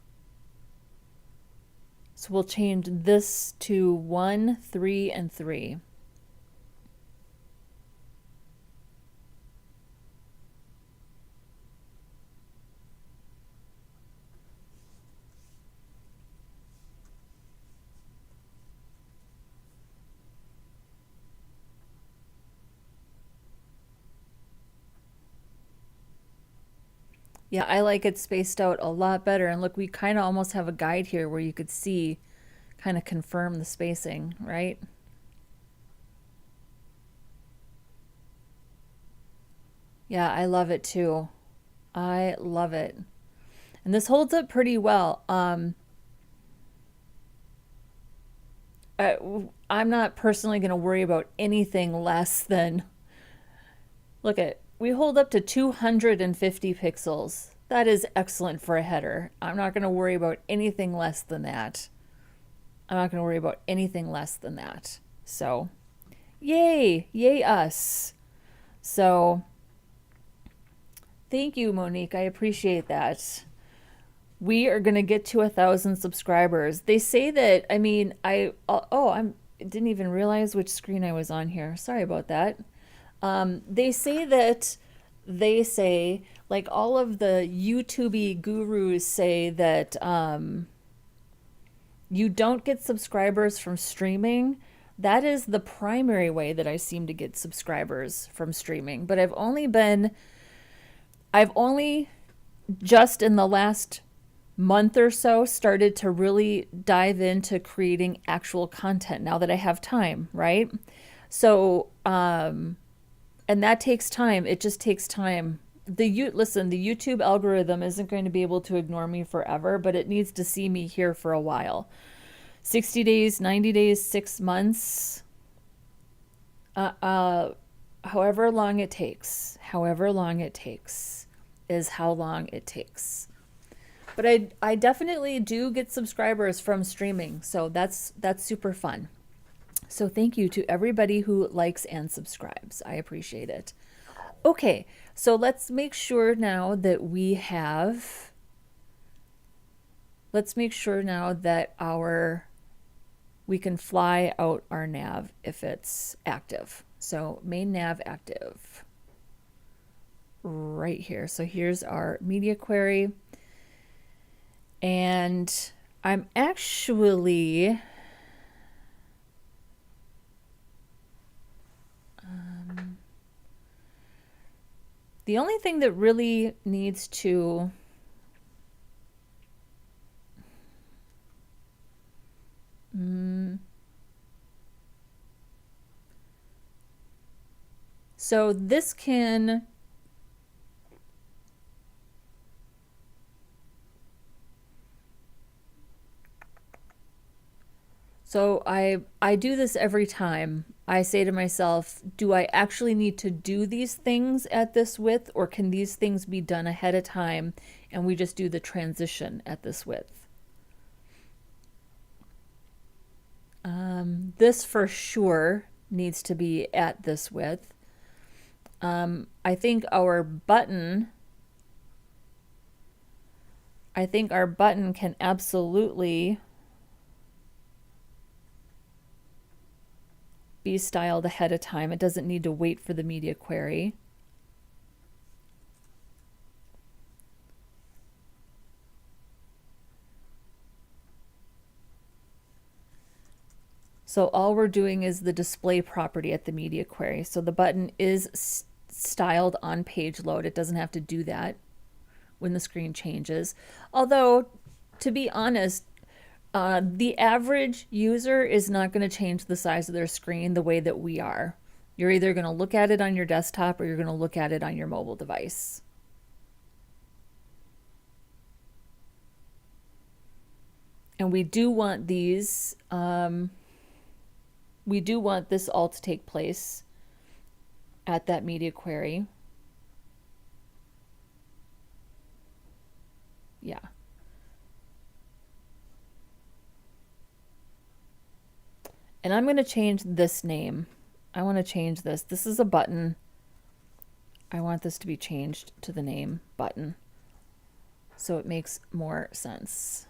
So we'll change this to 1, 3, and 3. Yeah, I like it spaced out a lot better. And look, we kind of almost have a guide here where you could see, kind of confirm the spacing, right? Yeah, I love it too. I love it. And this holds up pretty well. I'm not personally going to worry about anything less than, look at, we hold up to 250 pixels. That is excellent for a header. I'm not going to worry about anything less than that. So, yay, yay us. So, thank you, Monique. I appreciate that. We are going to get to 1,000 subscribers. They say that, I mean, I didn't even realize which screen I was on here. Sorry about that. They say, like all of the YouTube gurus say that you don't get subscribers from streaming. That is the primary way that I seem to get subscribers from streaming. But I've only just in the last month or so started to really dive into creating actual content now that I have time, right? So, and that takes time. It just takes time listen, the YouTube algorithm isn't going to be able to ignore me forever, but it needs to see me here for a while. 60 days, 90 days, 6 months, however long it takes, is how long it takes. But I definitely do get subscribers from streaming, so that's super fun. So thank you to everybody who likes and subscribes. I appreciate it. Okay, so let's make sure now that we can fly out our nav if it's active. So main nav active right here. So here's our media query. And I'm actually the only thing that really needs to so this can So I do this every time. I say to myself, do I actually need to do these things at this width, or can these things be done ahead of time and we just do the transition at this width? This for sure needs to be at this width. I think our button can absolutely be styled ahead of time. It doesn't need to wait for the media query. So all we're doing is the display property at the media query. So the button is styled on page load. It doesn't have to do that when the screen changes. Although, to be honest, the average user is not going to change the size of their screen the way that we are. You're either going to look at it on your desktop or you're going to look at it on your mobile device. And we do want these, we do want this all to take place at that media query. Yeah. And I'm going to change this name. I want to change this. This is a button. I want this to be changed to the name button, so it makes more sense.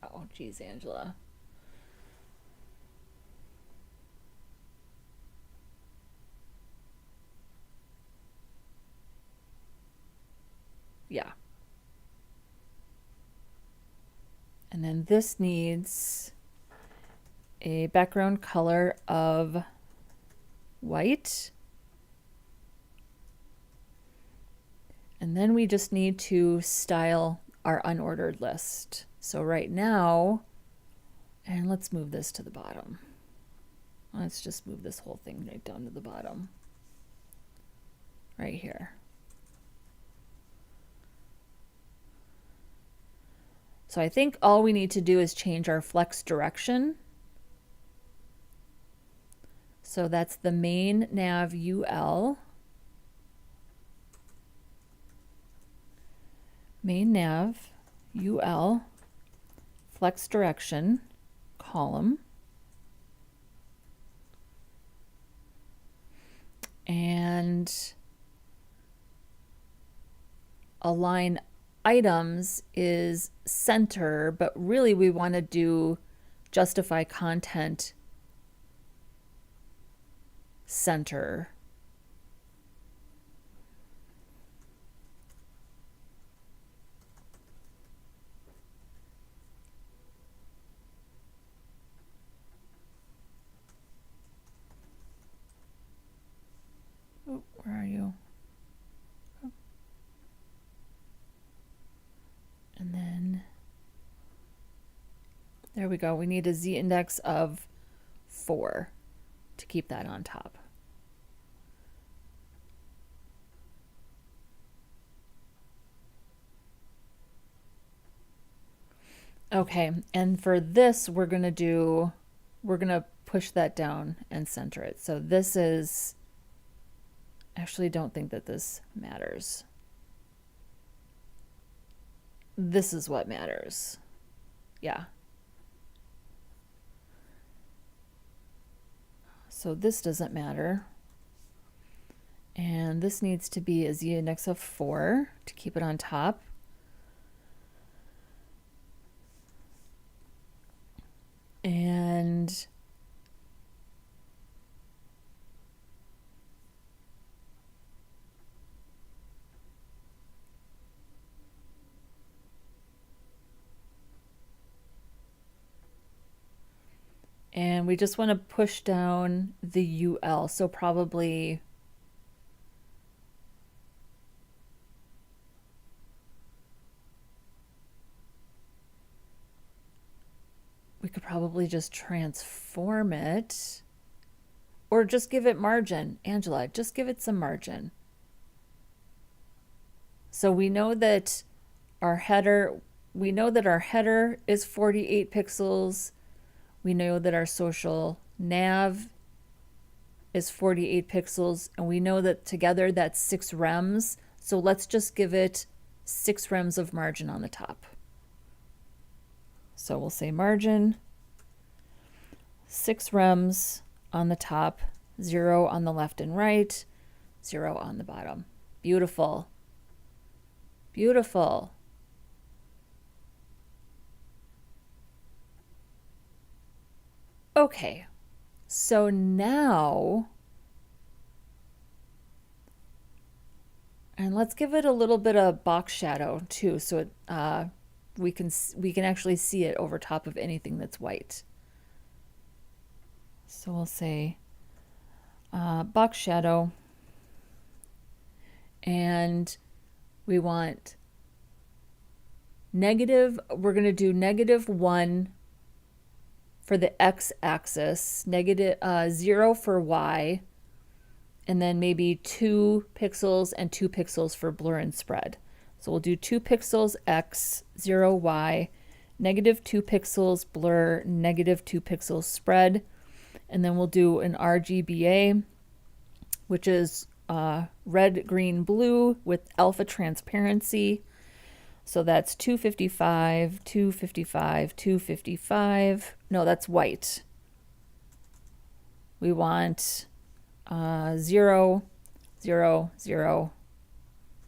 Oh, geez, Angela. Yeah. And then this needs a background color of white. And then we just need to style our unordered list. So right now, and let's move this to the bottom. Let's just move this whole thing right down to the bottom. Right here. So I think all we need to do is change our flex direction. So that's the main nav UL. Main nav UL flex direction column. And align items is center, but really we want to do justify content center. Oh, where are you? Oh. And then There we go. We need a z-index of 4 to keep that on top. Okay, and for this, we're going to push that down and center it. So this is, actually don't think that this matters. This is what matters. Yeah. So this doesn't matter. And this needs to be a z-index of 4 to keep it on top. And we just want to push down the UL. So probably we could probably just transform it, or just give it margin. Angela, just give it some margin. So we know that our header is 48 pixels. We know that our social nav is 48 pixels, and we know that together that's 6 rems. So let's just give it 6 rems of margin on the top. So we'll say margin, 6 rems on the top, 0 on the left and right, 0 on the bottom. Beautiful. Beautiful. Okay, so now, and let's give it a little bit of box shadow too, so it, we can actually see it over top of anything that's white. So we'll say box shadow, and we want negative, we're going to do -1 for the x-axis, -0 for y, and then maybe 2 pixels and 2 pixels for blur and spread. So we'll do 2 pixels x, 0 y, -2 pixels blur, -2 pixels spread, and then we'll do an RGBA, which is red, green, blue with alpha transparency. So that's 255, 255, 255. No, that's white. We want 0, 0, 0,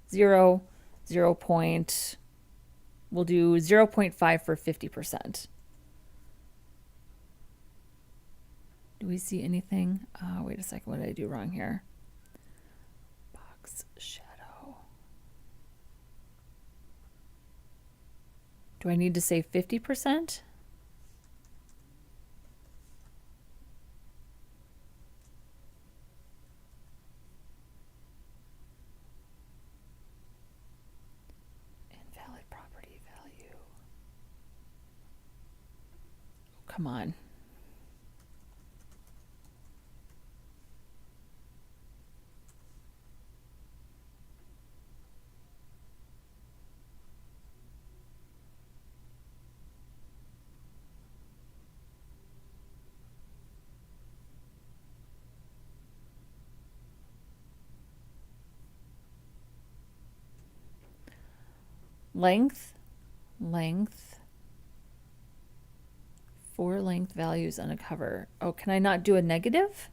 0, 0 point. We'll do 0.5 for 50%. Do we see anything? Wait a second, what did I do wrong here? Box shadow. Do I need to say 50%? Invalid property value. Oh, come on. Length, 4 length values on a cover. Oh, can I not do a negative?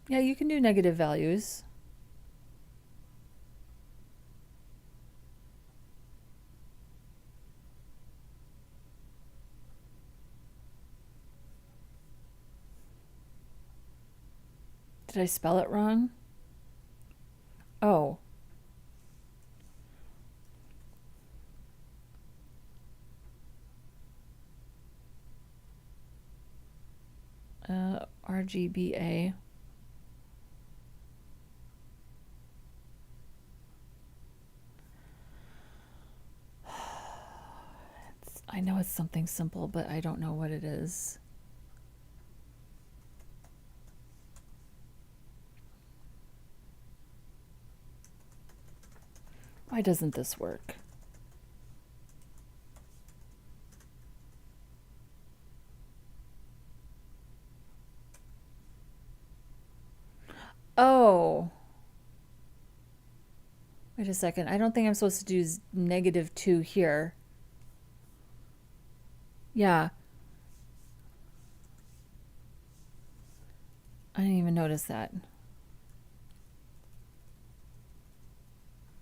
Yeah, you can do negative values. Did I spell it wrong? Oh. RGBA. I know it's something simple, but I don't know what it is. Why doesn't this work? Oh. Wait a second. I don't think I'm supposed to do -2 here. Yeah. I didn't even notice that.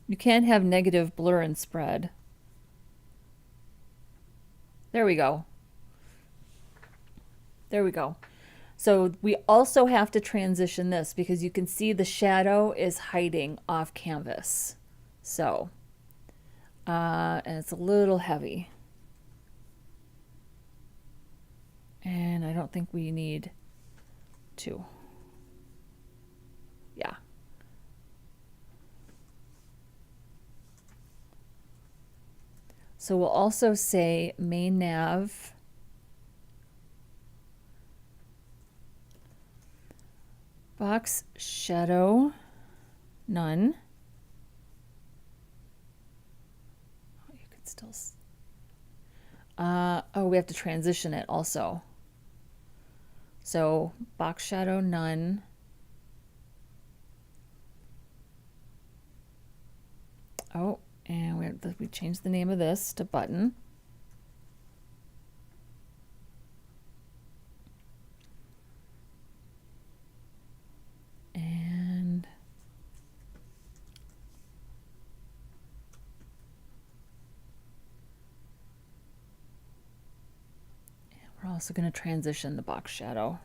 You can't have negative blur and spread. There we go. There we go. So we also have to transition this because you can see the shadow is hiding off canvas. So, and it's a little heavy. And I don't think we need to. Yeah. So we'll also say main nav box shadow none. Oh, you could still. Oh, we have to transition it also. So box shadow none. Oh, and we changed the name of this to button. And we're also going to transition the box shadow.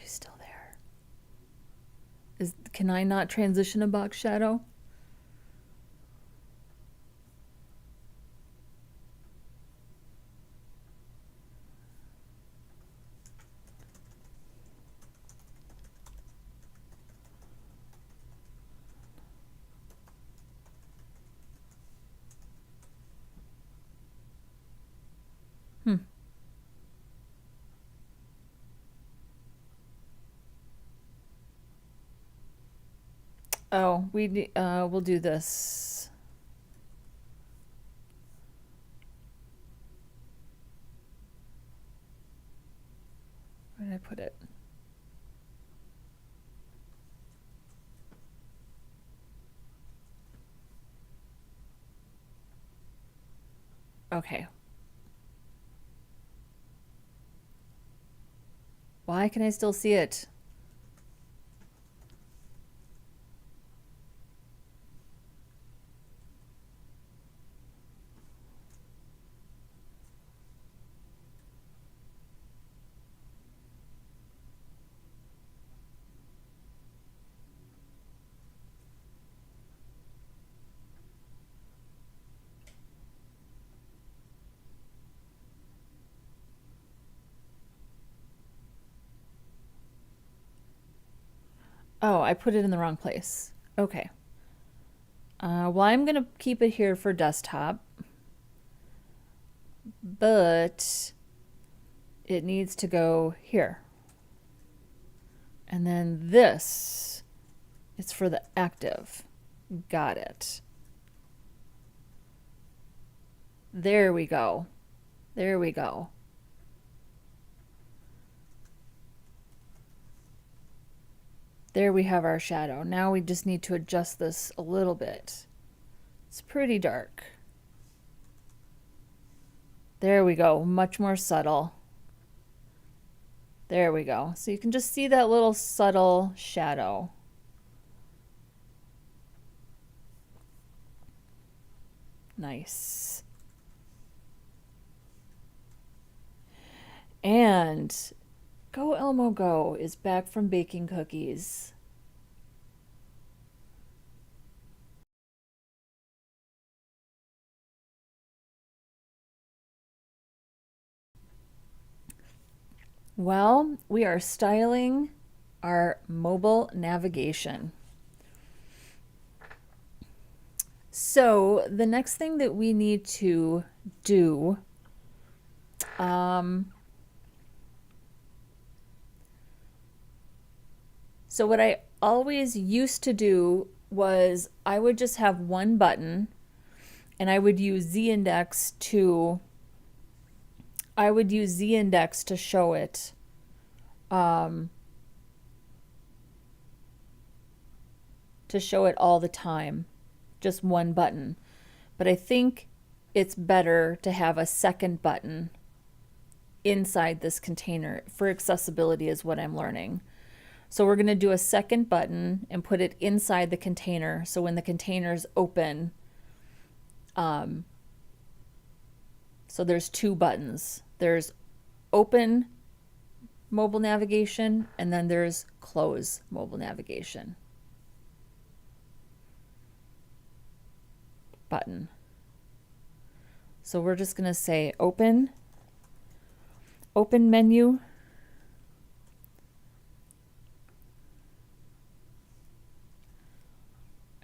Still there. Can I not transition a box shadow? Oh, we'll do this. Where did I put it? Okay. Why can I still see it? Oh, I put it in the wrong place. Okay. Well, I'm going to keep it here for desktop, but it needs to go here. And then this, it's for the active. Got it. There we go. There we go. There we have our shadow. Now we just need to adjust this a little bit. It's pretty dark. There we go. Much more subtle. There we go. So you can just see that little subtle shadow. Nice. And Go Elmo Go is back from baking cookies. Well, we are styling our mobile navigation. So the next thing that we need to do, so what I always used to do was I would just have one button and I would use z-index to show it. To show it all the time, just one button. But I think it's better to have a second button inside this container for accessibility is what I'm learning. So we're going to do a second button and put it inside the container. So when the container's open, so there's two buttons. There's open mobile navigation and then there's close mobile navigation button. So we're just going to say open menu,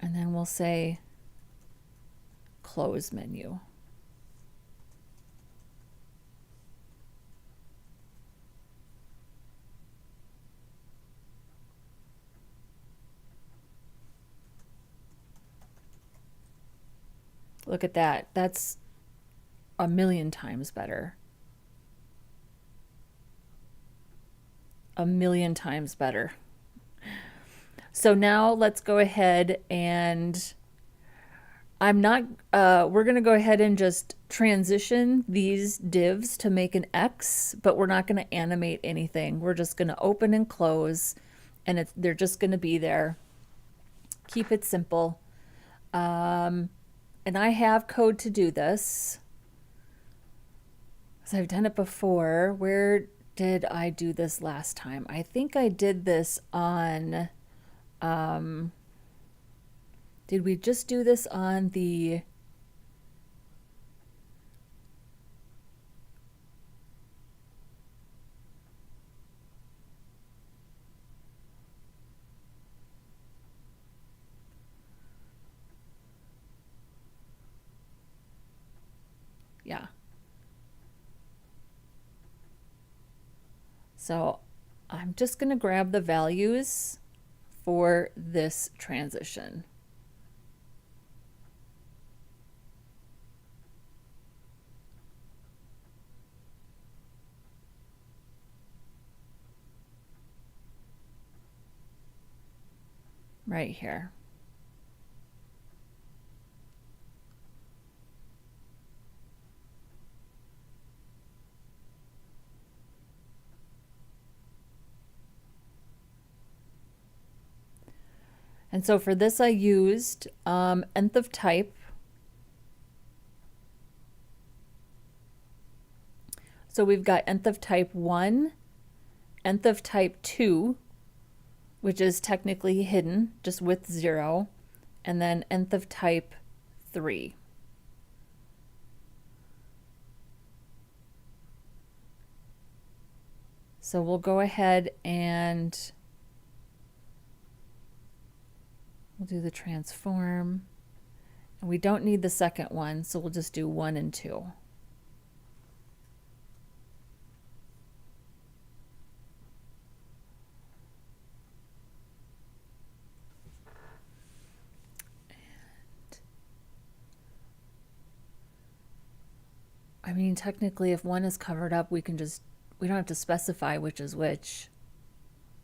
and then we'll say close menu. Look at that. That's a million times better. A million times better. So now let's go ahead and we're going to go ahead and just transition these divs to make an X, but we're not going to animate anything. We're just going to open and close, and they're just going to be there. Keep it simple. And I have code to do this. So I've done it before. Where did I do this last time? I think I did this on, did we just do this on the, yeah. So I'm just going to grab the values for this transition. Right here. And so for this I used nth of type. So we've got nth of type 1, nth of type 2, which is technically hidden, just with 0, and then nth of type 3. So we'll go ahead and we'll do the transform. And we don't need the second one, so we'll just do 1 and 2. I mean, technically, if one is covered up, we don't have to specify which is which.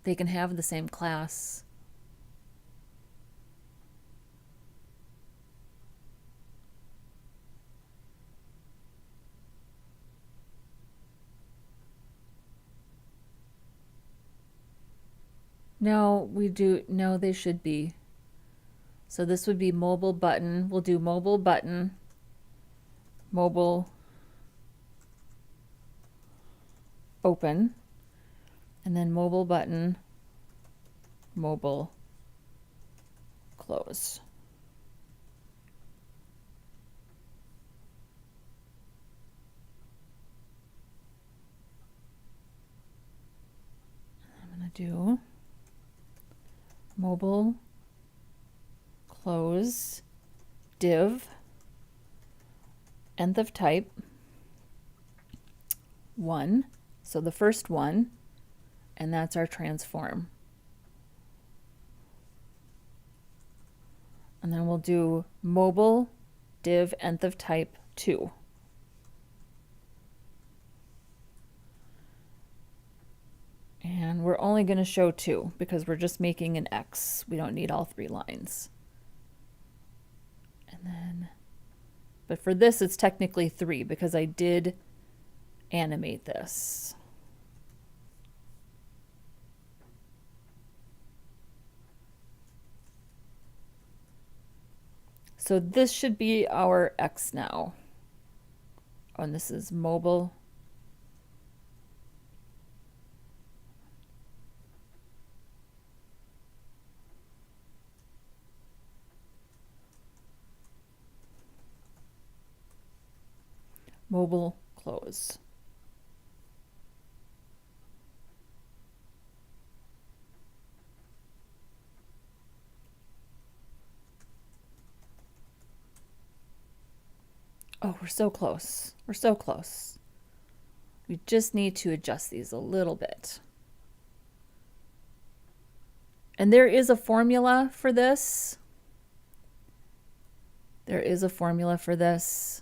They can have the same class. No, we do. No, they should be. So this would be mobile button. We'll do mobile button, mobile open, and then mobile button, mobile close. I'm going to do mobile close div nth of type 1. So the first one, and that's our transform. And then we'll do mobile div nth of type 2. And we're only going to show 2 because we're just making an X. We don't need all 3 lines. And then, but for this it's technically 3 because I did animate this. So this should be our X now. Oh, and this is mobile. Mobile close. Oh, we're so close. We're so close. We just need to adjust these a little bit. And there is a formula for this. There is a formula for this.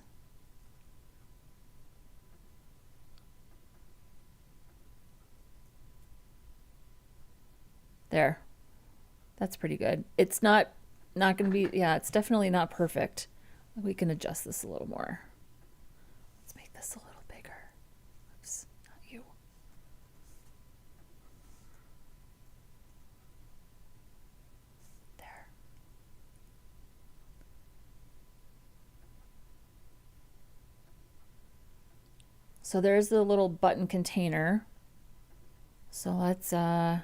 There. That's pretty good. It's not going to be, yeah, it's definitely not perfect. We can adjust this a little more. Let's make this a little bigger. Oops, not you. There. So there's the little button container. So let's what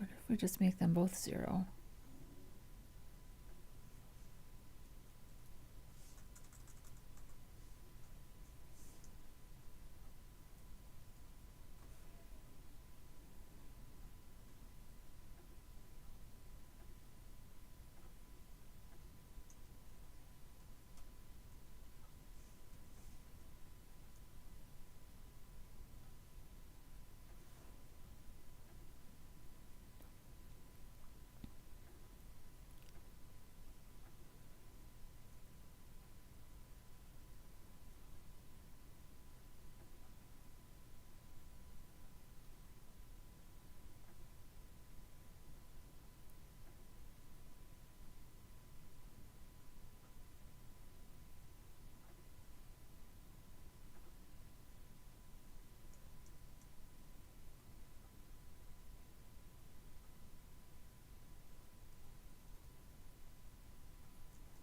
if we just make them both 0?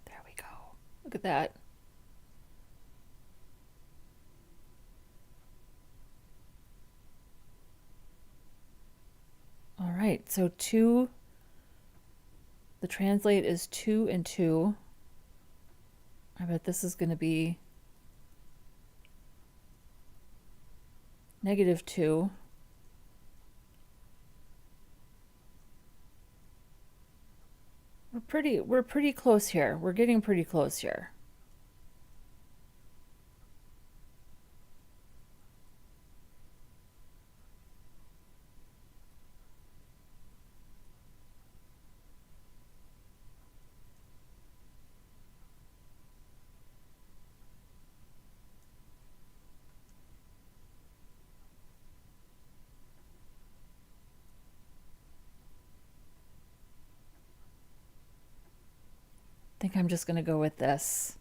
There we go. Look at that. All right, so 2, the translate is 2 and 2. I bet this is going to be -2. We're pretty close here. We're getting pretty close here. I think I'm just going to go with this.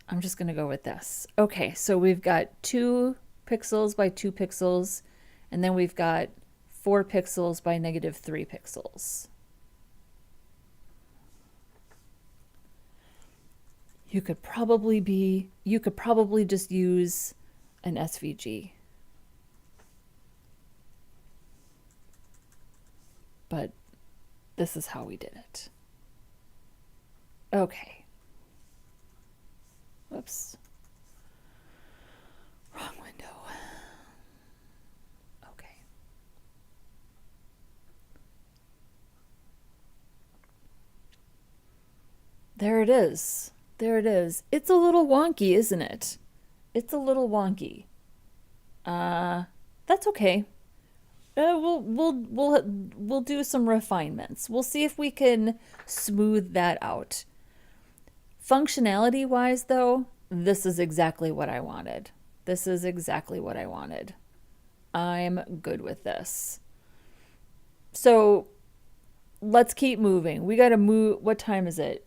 I'm just going to go with this. Okay, so we've got 2 pixels by 2 pixels, and then we've got 4 pixels by -3 pixels. You could probably just use an SVG. But this is how we did it. Okay. Whoops. Wrong window. Okay. There it is. There it is. It's a little wonky, isn't it? It's a little wonky. That's okay. We'll do some refinements. We'll see if we can smooth that out. Functionality wise though, this is exactly what I wanted. This is exactly what I wanted. I'm good with this. So let's keep moving. We got to move. What time is it?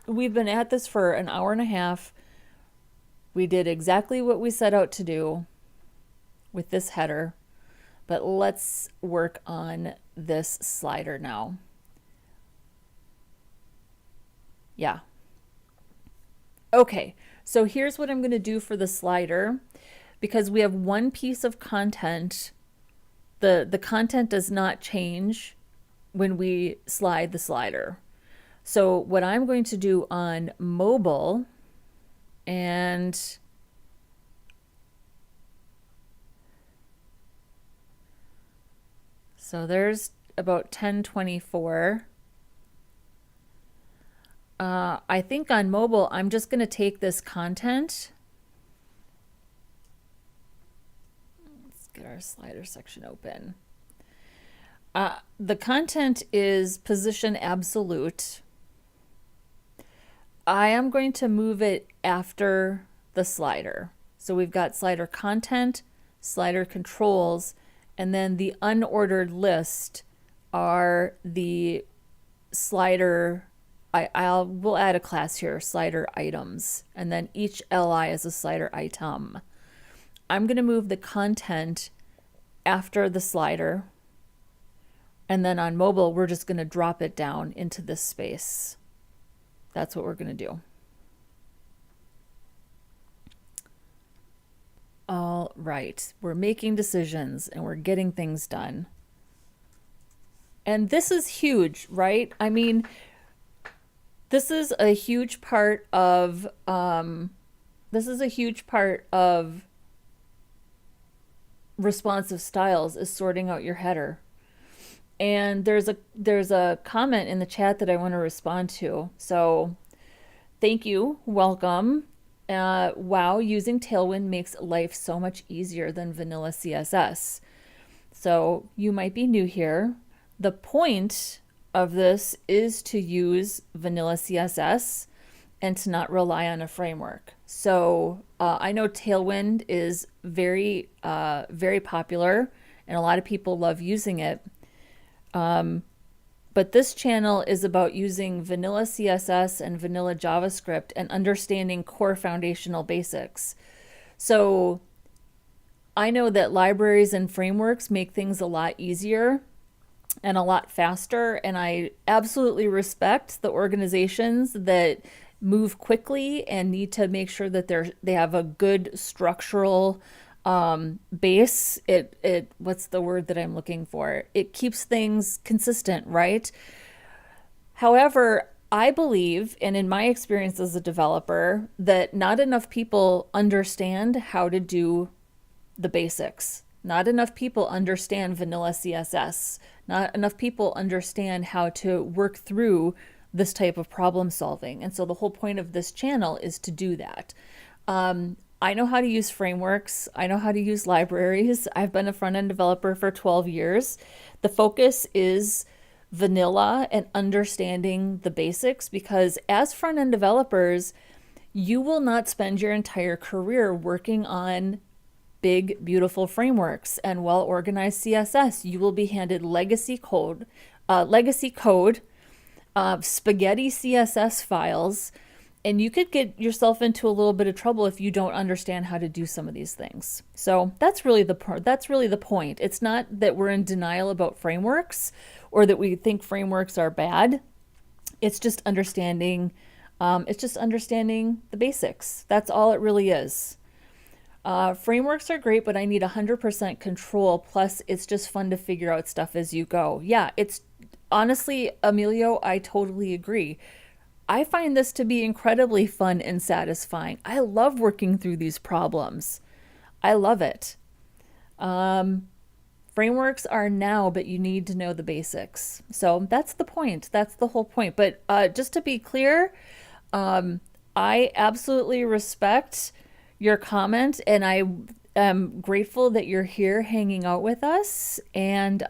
We've been at this for an hour and a half. We did exactly what we set out to do with this header. But let's work on this slider now. Yeah. Okay, so here's what I'm going to do for the slider. Because we have one piece of content, the content does not change when we slide the slider. So what I'm going to do on mobile, and so there's about 1024. I think on mobile, I'm just going to take this content. Let's get our slider section open. The content is position absolute. I am going to move it after the slider. So we've got slider content, slider controls, and then the unordered list are the slider. We'll add a class here, slider items, and then each li is a slider item. I'm going to move the content after the slider, and then on mobile we're just going to drop it down into this space. That's what we're going to do. All right, we're making decisions and we're getting things done. And this is huge, right? I mean, this is a huge part of responsive styles, is sorting out your header. And there's a comment in the chat that I want to respond to. So thank you, welcome. Wow, using Tailwind makes life so much easier than vanilla CSS. So you might be new here. The point of this is to use vanilla CSS and to not rely on a framework. So I know Tailwind is very popular and a lot of people love using it. But this channel is about using vanilla CSS and vanilla JavaScript and understanding core foundational basics. So I know that libraries and frameworks make things a lot easier and a lot faster, and I absolutely respect the organizations that move quickly and need to make sure that they have a good structural base. What's the word that I'm looking for? It keeps things consistent, right? However, I believe, and in my experience as a developer, that not enough people understand how to do the basics. Not enough people understand vanilla CSS. Not enough people understand how to work through this type of problem solving. And so the whole point of this channel is to do that. I know how to use frameworks. I know how to use libraries. I've been a front-end developer for 12 years. The focus is vanilla and understanding the basics, because as front-end developers, you will not spend your entire career working on big, beautiful frameworks and well-organized CSS. You will be handed legacy code, spaghetti CSS files, And you could get yourself into a little bit of trouble if you don't understand how to do some of these things. So that's really the point. It's not that we're in denial about frameworks or that we think frameworks are bad. It's just understanding. The basics. That's all it really is. Frameworks are great, but I need 100% control. Plus, it's just fun to figure out stuff as you go. Yeah, it's honestly, Emilio, I totally agree. I find this to be incredibly fun and satisfying. I love working through these problems. I love it. Frameworks are now, but you need to know the basics. So that's the point. That's the whole point. But just to be clear, I absolutely respect your comment, and I am grateful that you're here hanging out with us. And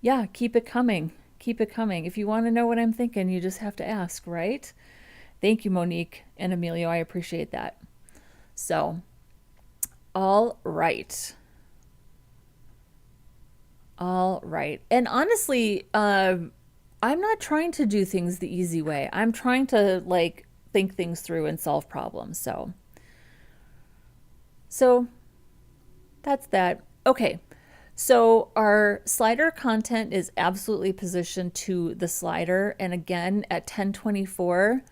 yeah, keep it coming. Keep it coming. If you want to know what I'm thinking, you just have to ask, right? Thank you, Monique and Emilio. I appreciate that. So, all right. All right. And honestly, I'm not trying to do things the easy way. I'm trying to like think things through and solve problems. So that's that. Okay. So our slider content is absolutely positioned to the slider. And again, at 1024,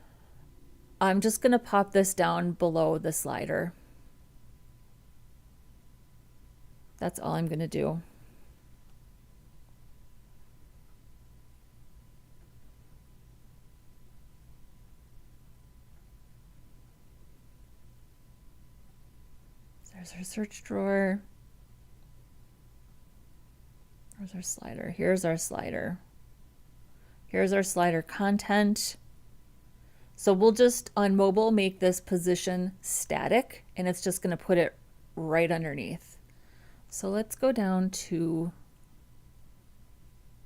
I'm just going to pop this down below the slider. That's all I'm going to do. There's our search drawer. Where's our slider? Here's our slider. Here's our slider content. So we'll just on mobile make this position static, and it's just going to put it right underneath. So let's go down to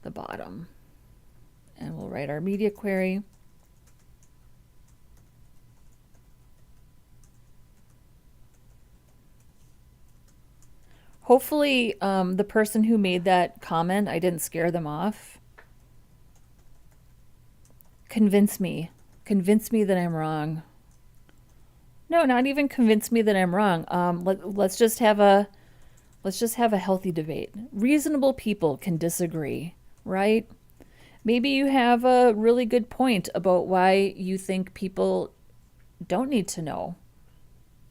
the bottom and we'll write our media query. Hopefully the person who made that comment, I didn't scare them off. Convince me that I'm wrong. No, not even convince me that I'm wrong. Let's just have a healthy debate. Reasonable people can disagree, right? Maybe you have a really good point about why you think people don't need to know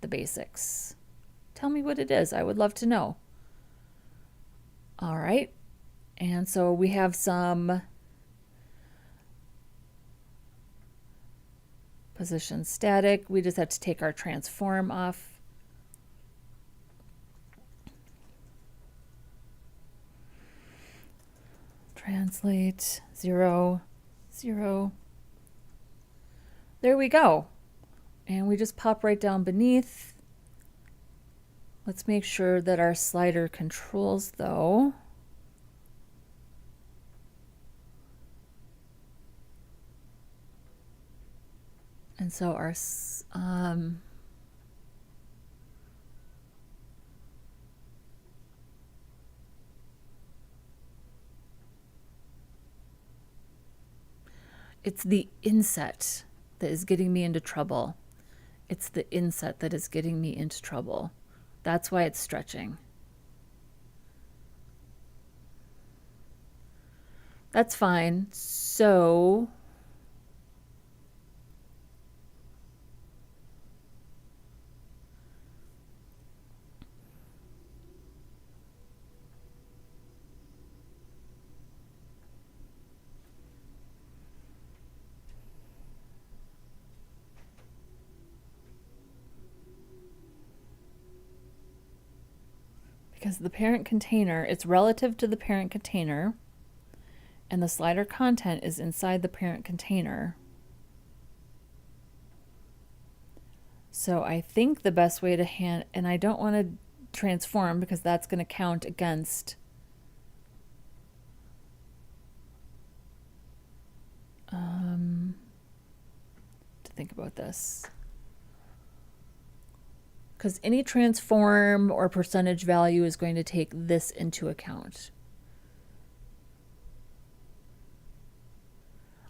the basics. Tell me what it is. I would love to know. All right. And so we have some position static. We just have to take our transform off. Translate 0, 0. There we go. And we just pop right down beneath. Let's make sure that our slider controls though. And so our it's the inset that is getting me into trouble. It's the inset that is getting me into trouble. That's why it's stretching. That's fine. So because the parent container, it's relative to the parent container, and the slider content is inside the parent container. So I think the best way to and I don't want to transform because that's going to count against to think about this. Because any transform or percentage value is going to take this into account.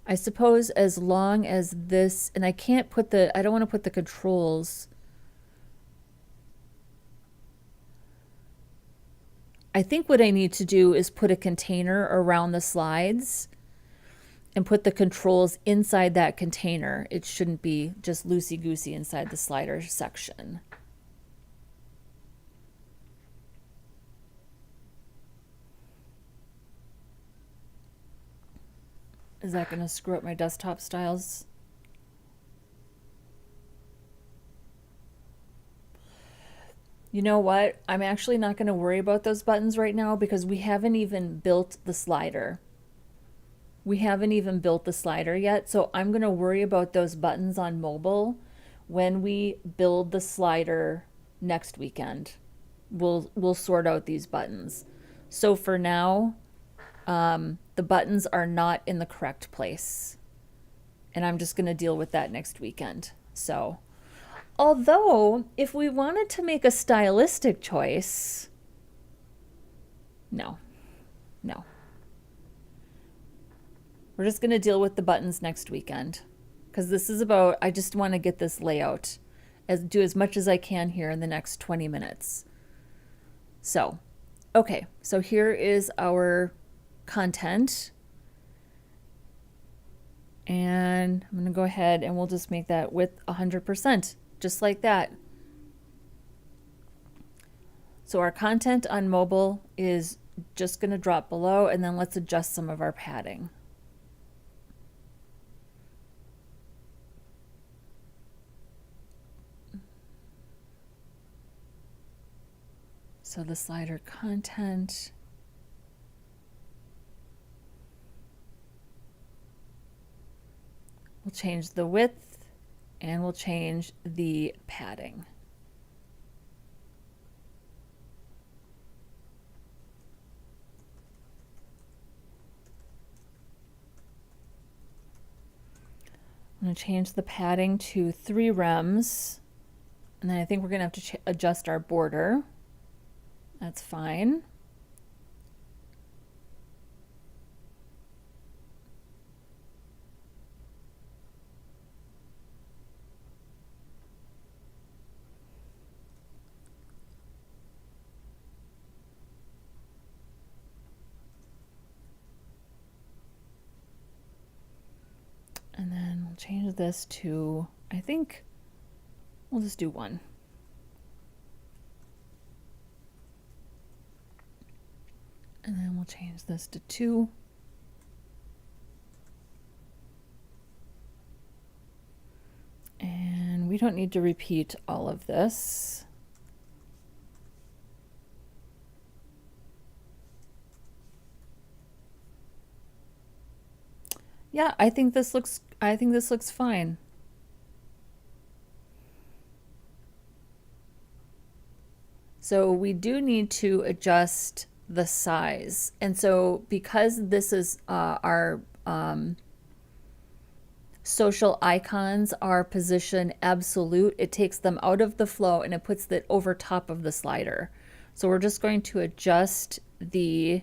I suppose as long as this, and I can't put the, I don't want to put the controls. I think what I need to do is put a container around the slides and put the controls inside that container. It shouldn't be just loosey-goosey inside the slider section. Is that going to screw up my desktop styles? You know what? I'm actually not going to worry about those buttons right now because we haven't even built the slider. We haven't even built the slider yet, so I'm going to worry about those buttons on mobile when we build the slider next weekend. We'll sort out these buttons. So for now, the buttons are not in the correct place. And I'm just going to deal with that next weekend. So, although, if we wanted to make a stylistic choice, no. We're just going to deal with the buttons next weekend. Because this is about, I just want to get this layout, do as much as I can here in the next 20 minutes. So, okay, so here is our content. And I'm going to go ahead and we'll just make that width 100%, just like that. So our content on mobile is just going to drop below, and then let's adjust some of our padding. So the slider content. We'll change the width and we'll change the padding. I'm going to change the padding to 3 rems. And then I think we're going to have to adjust our border. That's fine. And then we'll change this to, I think we'll just do 1. And then we'll change this to 2. And we don't need to repeat all of this. Yeah, I think this looks fine. So we do need to adjust the size. And so because this is our social icons are position absolute, it takes them out of the flow and it puts it over top of the slider. So we're just going to adjust the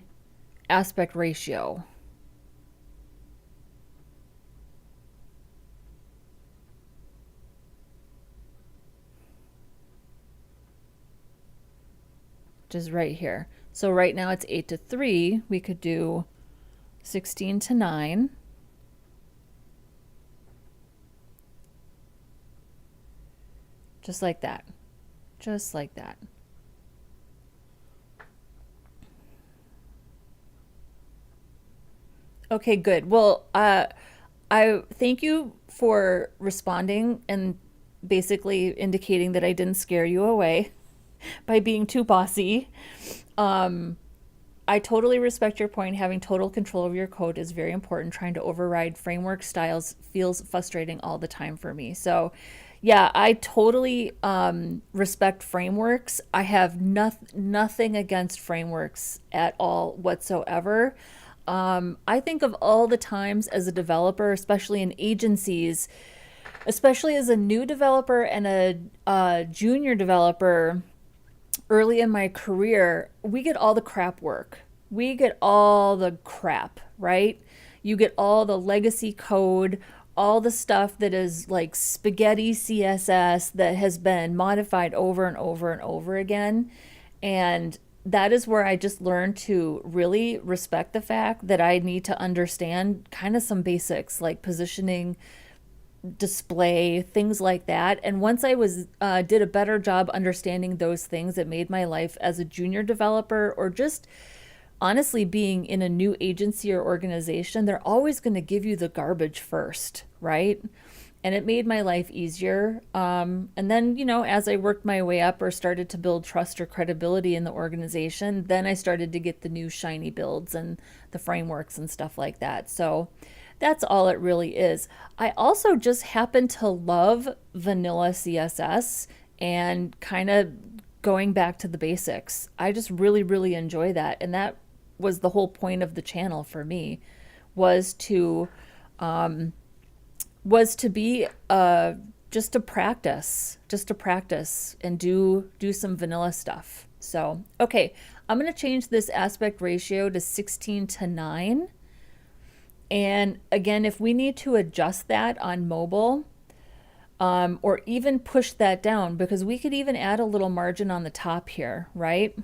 aspect ratio. Which is right here. So right now it's 8:3. We could do 16:9. Just like that. Just like that. Okay, good. Well, I thank you for responding and basically indicating that I didn't scare you away by being too bossy. I totally respect your point. Having total control of your code is very important. Trying to override framework styles feels frustrating all the time for me. So yeah, I totally respect frameworks. I have nothing against frameworks at all whatsoever. I think of all the times as a developer, especially in agencies, especially as a new developer and a junior developer, early in my career, we get all the crap work. We get all the crap, right? You get all the legacy code, all the stuff that is like spaghetti CSS that has been modified over and over and over again. And that is where I just learned to really respect the fact that I need to understand kind of some basics like positioning, display, things like that. And once I was did a better job understanding those things, it made my life as a junior developer, or just honestly being in a new agency or organization, they're always going to give you the garbage first, right? And it made my life easier. And then, you know, as I worked my way up or started to build trust or credibility in the organization, then I started to get the new shiny builds and the frameworks and stuff like that. So that's all it really is. I also just happen to love vanilla CSS and kind of going back to the basics. I just really, really enjoy that. And that was the whole point of the channel for me, was to be just to practice and do some vanilla stuff. So, okay, I'm going to change this aspect ratio to 16:9. And again, if we need to adjust that on mobile, or even push that down, because we could even add a little margin on the top here, right?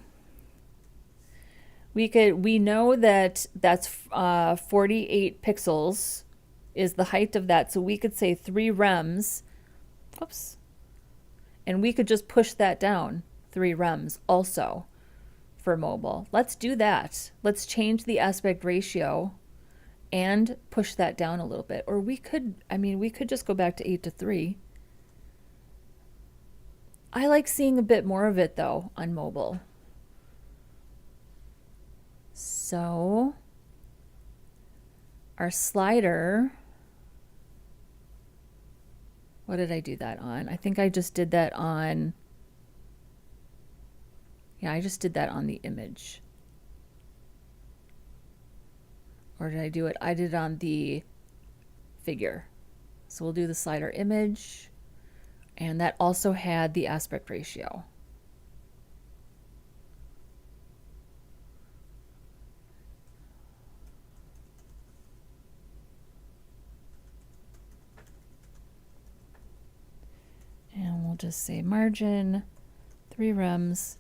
We know that that's 48 pixels is the height of that. So we could say 3 rems, oops, and we could just push that down 3 rems also for mobile. Let's do that. Let's change the aspect ratio and push that down a little bit. Or we could, I mean, we could just go back to 8:3. I like seeing a bit more of it though on mobile. So our slider, what did I do that on? I think I just did that on, yeah, I just did that on the image. Or did I do it? I did it on the figure. So we'll do the slider image, and that also had the aspect ratio. And we'll just say margin, 3 rems,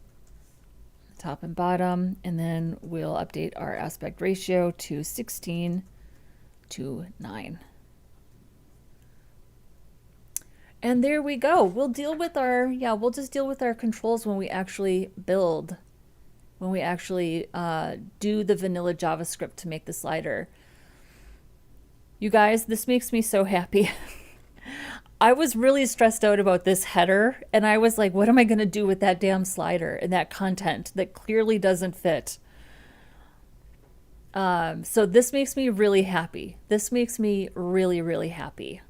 top and bottom, and then we'll update our aspect ratio to 16:9. And there we go. We'll deal with our, we'll just deal with our controls when we actually build, when we actually do the vanilla JavaScript to make the slider. You guys, this makes me so happy. I was really stressed out about this header, and I was like, what am I going to do with that damn slider and that content that clearly doesn't fit? So this makes me really happy. This makes me really, really happy.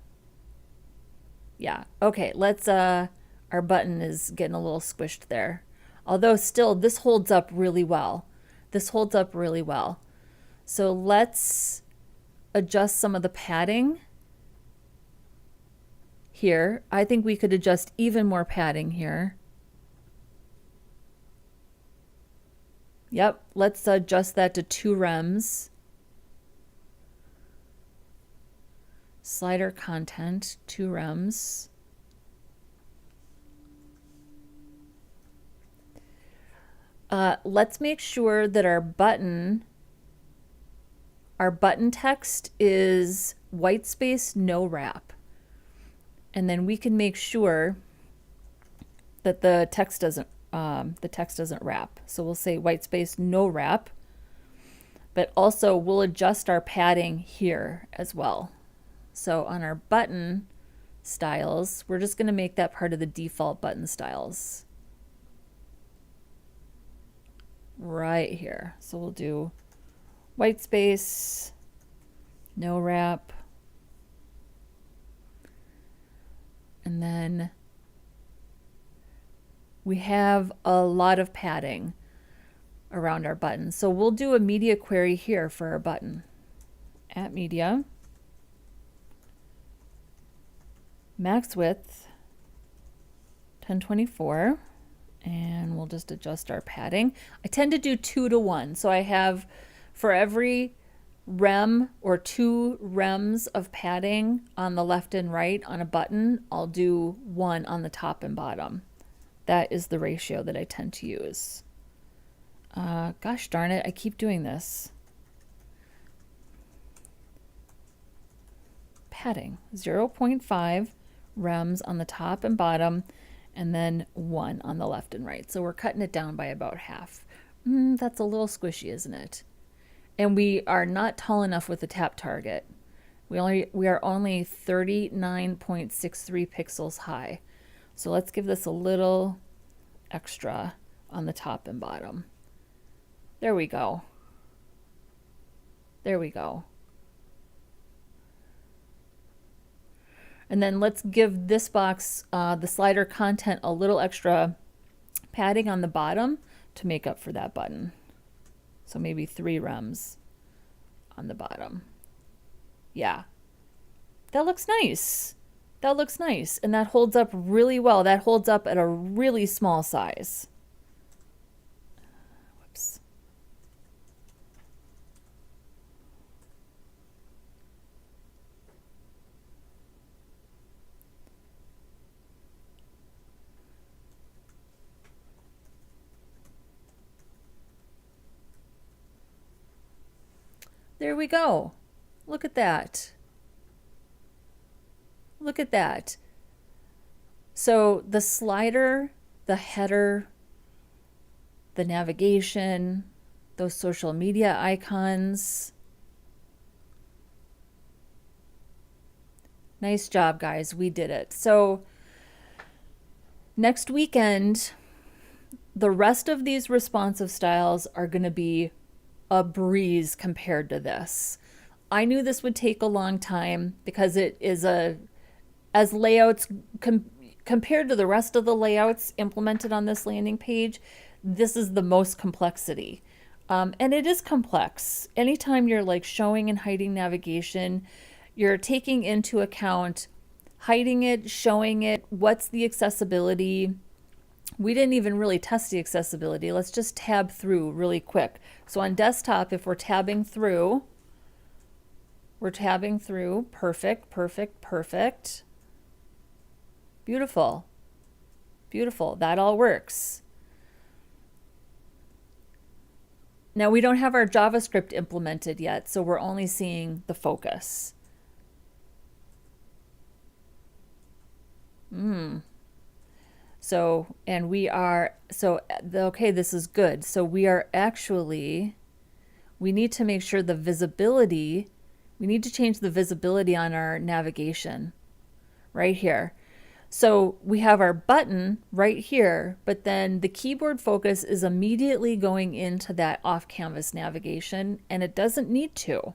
Yeah, okay, let's, our button is getting a little squished there. Although still, this holds up really well. This holds up really well. So let's adjust some of the padding here. I think we could adjust even more padding here. Yep, let's adjust that to 2 rems. Slider content, 2 rems. Let's make sure that our button text is white space, no wrap. And then we can make sure that the text doesn't wrap. So we'll say white space, no wrap. But also we'll adjust our padding here as well. So on our button styles, we're just going to make that part of the default button styles. Right here. So we'll do white space, no wrap. And then we have a lot of padding around our button. So we'll do a media query here for our button. At media, max width 1024, and we'll just adjust our padding. I tend to do 2 to 1. So I have, for every rem or 2 rems of padding on the left and right on a button, I'll do 1 on the top and bottom. That is the ratio that I tend to use. Gosh darn it, I keep doing this. Padding, 0.5 rems on the top and bottom, and then 1 on the left and right. So we're cutting it down by about half. That's a little squishy, isn't it? And we are not tall enough with the tap target. We are only 39.63 pixels high. So let's give this a little extra on the top and bottom. There we go. There we go. And then let's give this box, the slider content, a little extra padding on the bottom to make up for that button. So maybe 3 rems on the bottom. Yeah, that looks nice. That looks nice. And that holds up really well. That holds up at a really small size. Whoops. There we go. Look at that. Look at that. So the slider, the header, the navigation, those social media icons. Nice job, guys. We did it. So next weekend, the rest of these responsive styles are going to be a breeze compared to this. I knew this would take a long time because it is as layouts compared to the rest of the layouts implemented on this landing page, this is the most complexity. And it is complex. Anytime you're like showing and hiding navigation, you're taking into account hiding it, showing it, what's the accessibility. We didn't even really test the accessibility. Let's just tab through really quick. So on desktop, if we're tabbing through, perfect, perfect, perfect. Beautiful, beautiful, that all works. Now we don't have our JavaScript implemented yet, so we're only seeing the focus. So, and we are, so, okay, this is good. So we are actually, we need to make sure the visibility, we need to change the visibility on our navigation right here. So we have our button right here, but then the keyboard focus is immediately going into that off-canvas navigation, and it doesn't need to.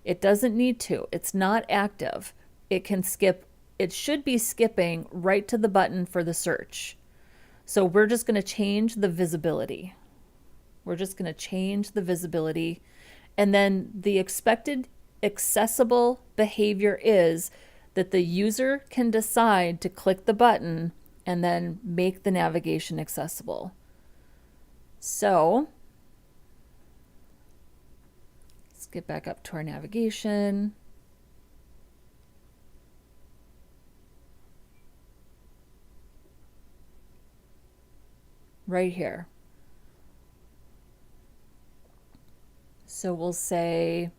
It doesn't need to. It's not active. It can skip. It should be skipping right to the button for the search. So we're just going to change the visibility. We're just going to change the visibility. And then the expected accessible behavior is that the user can decide to click the button and then make the navigation accessible. So let's get back up to our navigation. Right here. So we'll say,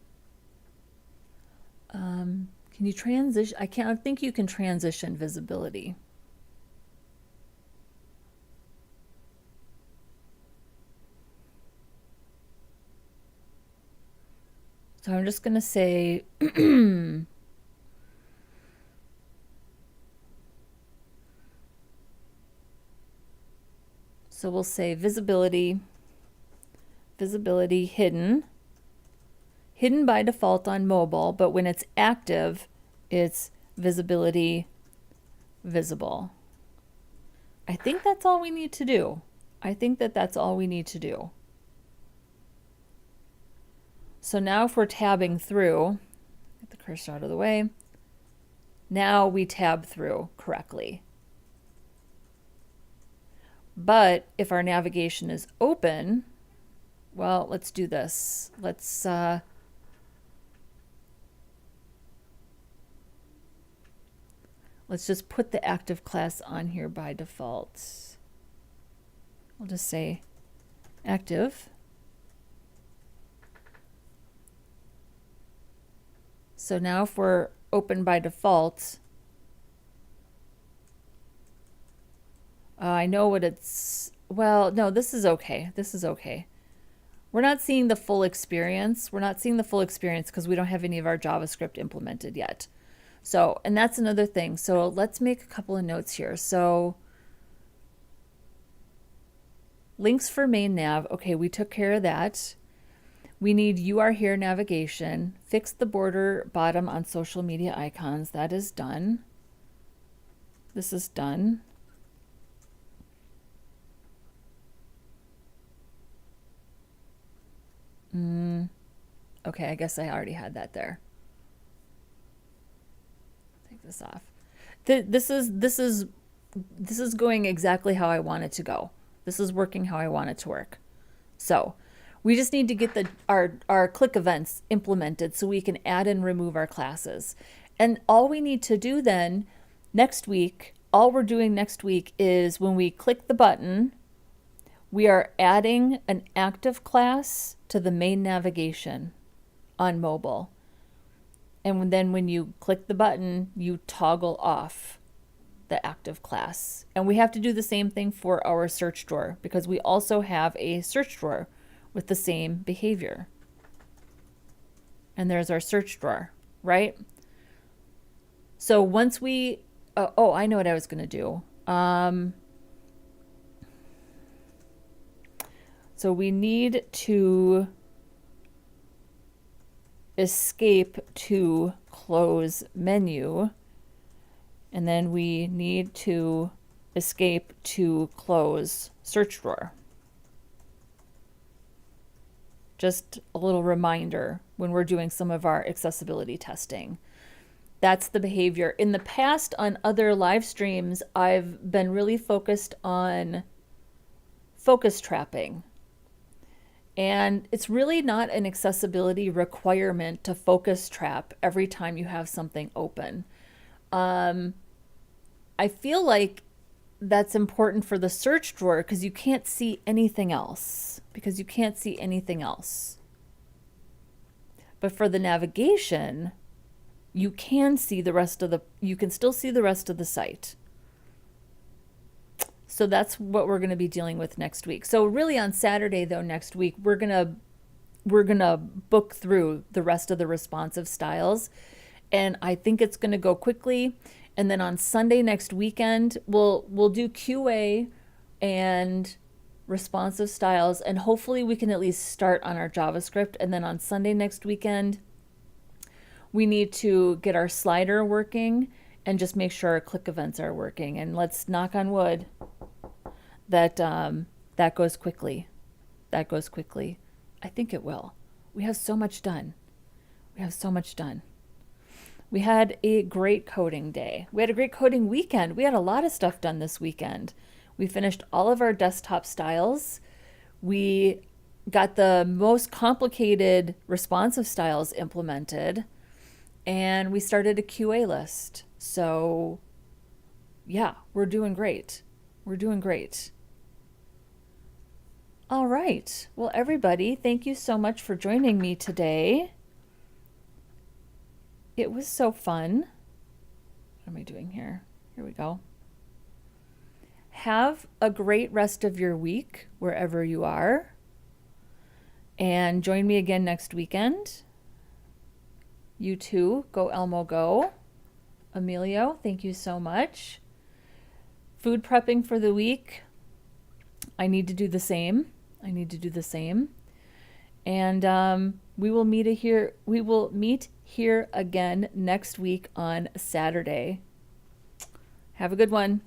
can you transition? I think you can transition visibility. So I'm just going to say, so we'll say visibility hidden by default on mobile, but when it's active, it's visibility visible. I think that's all we need to do. I think that that's all we need to do. So now if we're tabbing through, get the cursor out of the way, now we tab through correctly. But if our navigation is open, well, let's do this. Let's let's just put the active class on here by default. We'll just say active. So now if we're open by default, I know what it's, well, no, this is okay. This is okay. We're not seeing the full experience. We're not seeing the full experience because we don't have any of our JavaScript implemented yet. So, and that's another thing. So let's make a couple of notes here. So links for main nav. Okay, we took care of that. We need You Are Here navigation. Fix the border bottom on social media icons. That is done. This is done. Okay, I guess I already had that there. Take this off. This is going exactly how I want it to go. This is working how I want it to work. So we just need to get our click events implemented so we can add and remove our classes. And all we need to do then next week, all we're doing next week is when we click the button, we are adding an active class to the main navigation on mobile. And then when you click the button, you toggle off the active class. And we have to do the same thing for our search drawer because we also have a search drawer with the same behavior. And there's our search drawer, right? So once we, oh, I know what I was going to do. So we need to escape to close menu, and then we need to escape to close search drawer. Just a little reminder when we're doing some of our accessibility testing. That's the behavior. In the past on other live streams, I've been really focused on focus trapping. And it's really not an accessibility requirement to focus trap every time you have something open. I feel like that's important for the search drawer because you can't see anything else. But for the navigation, you can see the rest of you can still see the rest of the site. So that's what we're going to be dealing with next week. So really on Saturday though, next week, we're going to book through the rest of the responsive styles. And I think it's going to go quickly. And then on Sunday next weekend, we'll do QA and responsive styles. And hopefully we can at least start on our JavaScript. And then on Sunday next weekend, we need to get our slider working and just make sure our click events are working. And let's knock on wood that that goes quickly. That goes quickly. I think it will. We have so much done. We had a great coding day. We had a great coding weekend. We had a lot of stuff done this weekend. We finished all of our desktop styles. We got the most complicated responsive styles implemented, and we started a QA list. So yeah, we're doing great. All right. Well, everybody, thank you so much for joining me today. It was so fun. What am I doing here? Here we go. Have a great rest of your week wherever you are. And join me again next weekend. You too. Go Elmo, go. Emilio, thank you so much. Food prepping for the week. I need to do the same. And we will meet here again next week on Saturday. Have a good one.